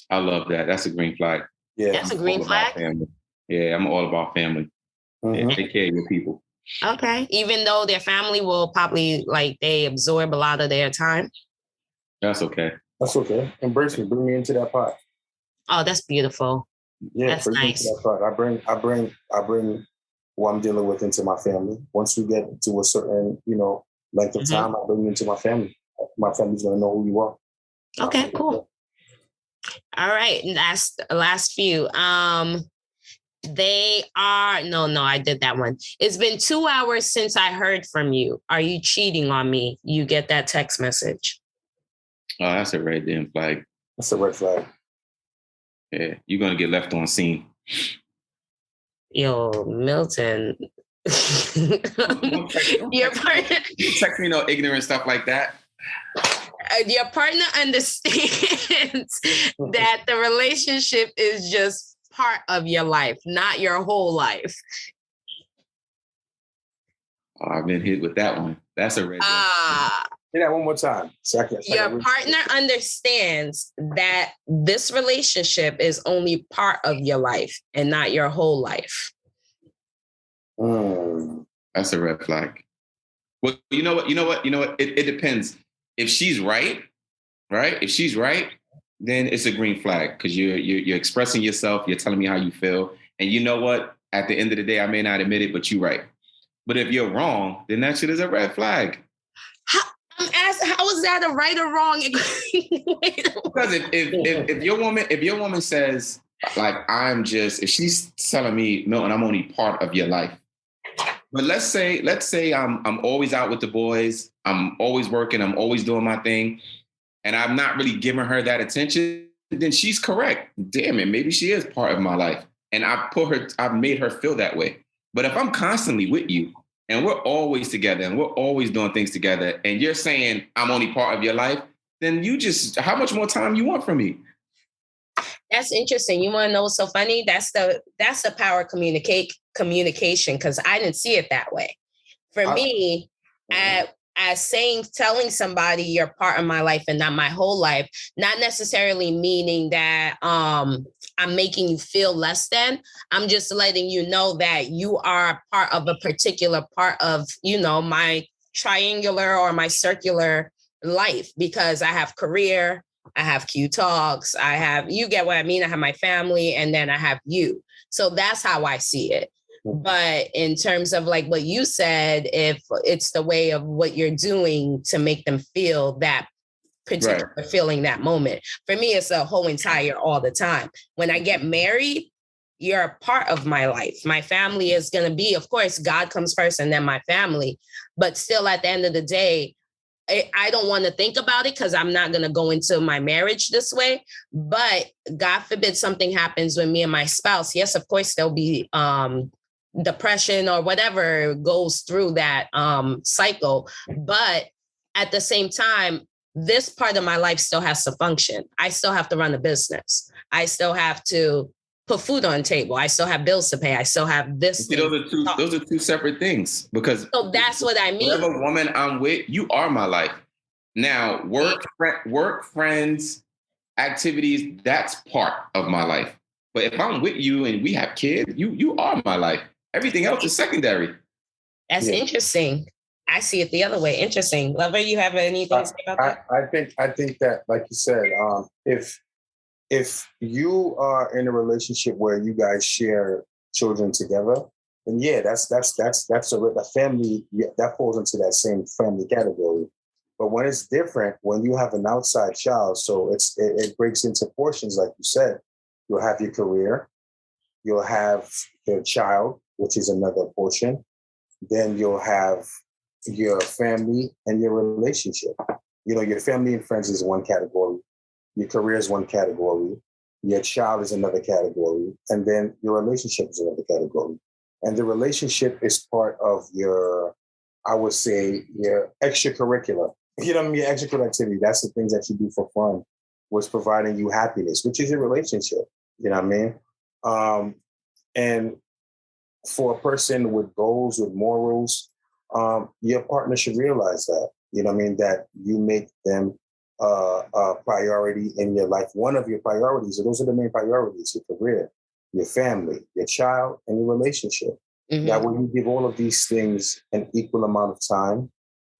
I love that. That's a green flag. Yeah. That's a green flag? Yeah, I'm all about family. Mm-hmm. Yeah, take care of your people. Okay. Even though their family will probably they absorb a lot of their time. That's okay. That's okay. Embrace me. Bring me into that pot. Oh, that's beautiful. Yeah, that's bring nice. Me into that pot. I bring what I'm dealing with into my family. Once we get to a certain, length of time, I bring you into my family. My family's gonna know who you are. Okay, cool. All right. Last few. They are no, I did that one. It's been 2 hours since I heard from you. Are you cheating on me? You get that text message. Oh, that's a red damn flag. That's a red flag. Yeah, you're gonna get left on scene. Yo, Milton. Don't text me no ignorant stuff like that. Your partner understands that the relationship is just part of your life, not your whole life. Oh, I've been hit with that one. That's a red flag. Say that one more time. Your partner understands that this relationship is only part of your life and not your whole life. That's a red flag. Well, you know what? It depends. If she's right? If she's right, then it's a green flag because you're expressing yourself. You're telling me how you feel, and you know what? At the end of the day, I may not admit it, but you're right. But if you're wrong, then that shit is a red flag. How is that a right or wrong? Because if your woman says like if she's telling me, Milton, I'm only part of your life. But let's say I'm always out with the boys, I'm always working, I'm always doing my thing, and I'm not really giving her that attention, then she's correct. Damn it, maybe she is part of my life. And I've made her feel that way. But if I'm constantly with you and we're always together and we're always doing things together and you're saying I'm only part of your life, then how much more time you want from me? That's interesting. You want to know what's so funny? That's the power of communication, because I didn't see it that way. For me, telling somebody you're part of my life and not my whole life, not necessarily meaning that I'm making you feel less than. I'm just letting you know that you are part of a particular part of, my triangular or my circular life, because I have career, I have Qui Talks, you get what I mean? I have my family, and then I have you. So that's how I see it. But in terms of like what you said, if it's the way of what you're doing to make them feel that particular feeling, that moment, for me, it's a whole entire all the time. When I get married, you're a part of my life. My family is going to be, of course, God comes first and then my family. But still, at the end of the day, I don't want to think about it because I'm not going to go into my marriage this way. But God forbid something happens with me and my spouse. Yes, of course, there'll be depression or whatever goes through that cycle. But at the same time, this part of my life still has to function. I still have to run a business. I still have to put food on the table. I still have bills to pay. I still have this. See, those are two separate things, because so that's what I mean. Whatever woman I'm with, you are my life. Now, work, friends, activities, that's part of my life. But if I'm with you and we have kids, you are my life. Everything else is secondary. That's interesting. I see it the other way. Interesting. Lover, you have anything to say about that? I think that, like you said, if you are in a relationship where you guys share children together, then yeah, that's a family that falls into that same family category. But when it's different, when you have an outside child, so it breaks into portions, like you said. You'll have your career, you'll have your child, which is another portion. Then you'll have your family and your relationship. Your family and friends is one category. Your career is one category. Your child is another category. And then your relationship is another category. And the relationship is part of your, I would say, your extracurricular. Your extracurricular activity. That's the things that you do for fun, what's providing you happiness, which is your relationship. You know what I mean? And for a person with goals, with morals, your partner should realize that. You know what I mean? That you make them a priority in your life. One of your priorities, those are the main priorities: your career, your family, your child, and your relationship. Mm-hmm. That when you give all of these things an equal amount of time,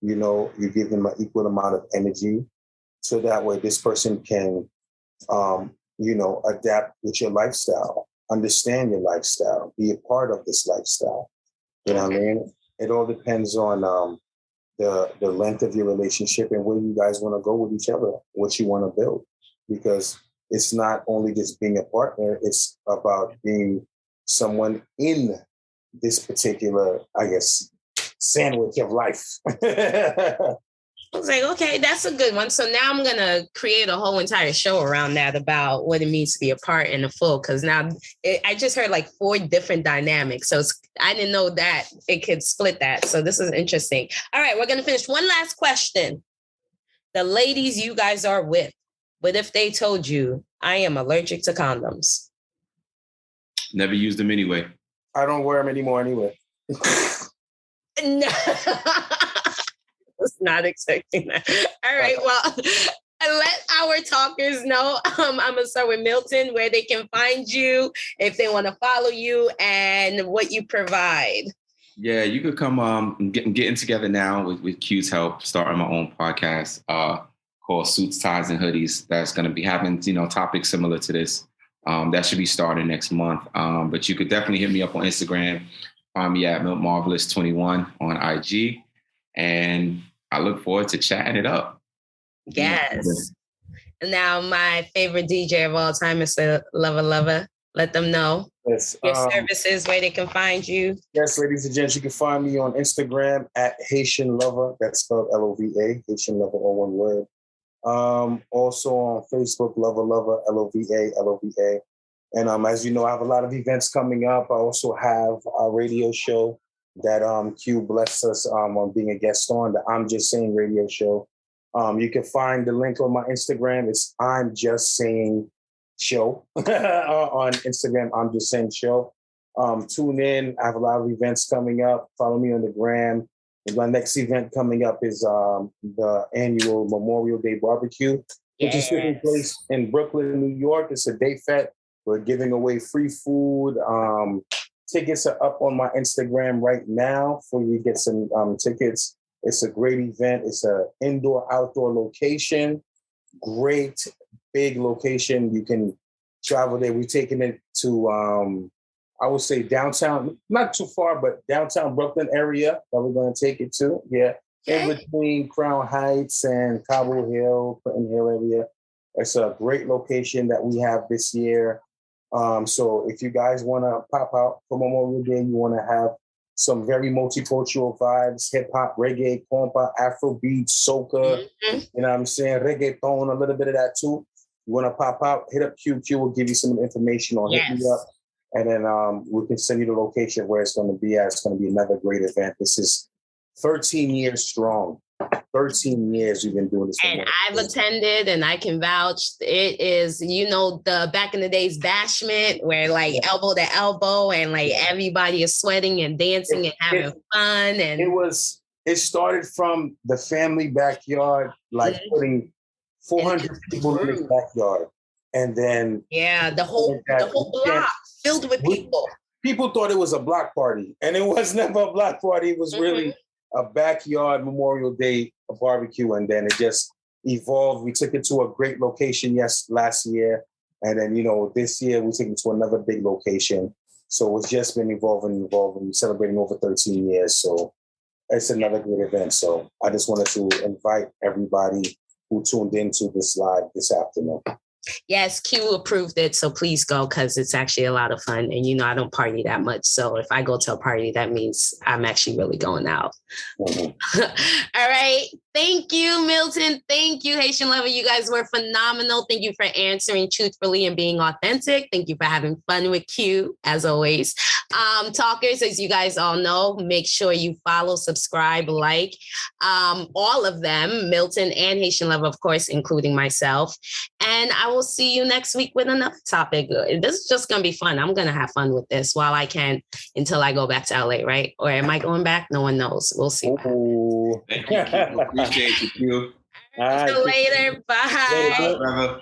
you give them an equal amount of energy, so that way this person can, adapt with your lifestyle, understand your lifestyle, be a part of this lifestyle. You know what I mean? It all depends on the length of your relationship and where you guys want to go with each other, what you want to build. Because it's not only just being a partner, it's about being someone in this particular, I guess, sandwich of life. I was like, okay, that's a good one. So now I'm going to create a whole entire show around that, about what it means to be a part and a full. Because now I just heard like 4 different dynamics. So I didn't know that it could split that. So this is interesting. All right, we're going to finish. One last question. The ladies you guys are with, what if they told you, I am allergic to condoms? Never used them anyway. I don't wear them anymore anyway. No. Was not expecting that. All right, well, let our talkers know. I'm gonna start with Milton, where they can find you if they want to follow you and what you provide. Yeah, you could come getting together now with Q's help, starting my own podcast called Suits, Ties, and Hoodies. That's going to be having topics similar to this. That should be starting next month. But you could definitely hit me up on Instagram. Find me at MiltMarvelous21 on IG. And I look forward to chatting it up. Yes. Now, my favorite DJ of all time is Lova. Let them know your services, where they can find you. Yes, ladies and gents, you can find me on Instagram at HaitianLova. That's spelled Lova. HaitianLova, all one word. Also on Facebook, Lova, Lova. And as you know, I have a lot of events coming up. I also have a radio show that Q blessed us on being a guest on, the I'm Just Saying radio show. You can find the link on my Instagram. It's I'm Just Saying Show. On Instagram, I'm Just Saying Show. Tune in. I have a lot of events coming up. Follow me on the gram. My next event coming up is the annual Memorial Day Barbecue, which is taking place in Brooklyn, New York. It's a day fete. We're giving away free food. Tickets are up on my Instagram right now for you to get some tickets. It's a great event. It's an indoor-outdoor location. Great, big location. You can travel there. We're taking it to, I would say, downtown, not too far, but downtown Brooklyn area that we're going to take it to. Yeah, in between Crown Heights and Cobble Hill, Clinton Hill area. It's a great location that we have this year. So if you guys want to pop out for Memorial Day, you want to have some very multicultural vibes, hip hop, reggae, compa, Afrobeat, soca, you know what I'm saying? Reggaeton, a little bit of that too. You want to pop out, hit up QQ, we'll give you some information on hit me up. And then we can send you the location where it's going to be at. It's going to be another great event. This is 13 years strong. 13 years we've been doing this. And I've attended and I can vouch. It is, the back in the days bashment where elbow to elbow and everybody is sweating and dancing and having fun. And it started from the family backyard, putting 400 people in the backyard. And then the whole block filled with people. People thought it was a block party, and it was never a block party. It was really a backyard Memorial Day barbecue, and then it just evolved. We took it to a great location last year, and then this year we took it to another big location. So it's just been evolving, celebrating over 13 years. So it's another great event. So I just wanted to invite everybody who tuned into this live this afternoon. Yes, Q approved it, so please go because it's actually a lot of fun. And I don't party that much, so if I go to a party, that means I'm actually really going out. Mm-hmm. All right, thank you, Milton. Thank you, HaitianLova. You guys were phenomenal. Thank you for answering truthfully and being authentic. Thank you for having fun with Q, as always. Talkers, as you guys all know, make sure you follow, subscribe, like all of them, Milton and HaitianLova, of course, including myself. And I will see you next week with another topic. This is just going to be fun. I'm going to have fun with this while I can until I go back to LA, right? Or am I going back? No one knows. We'll see. Thank you. Appreciate you. All right, see you later. Bye. Later,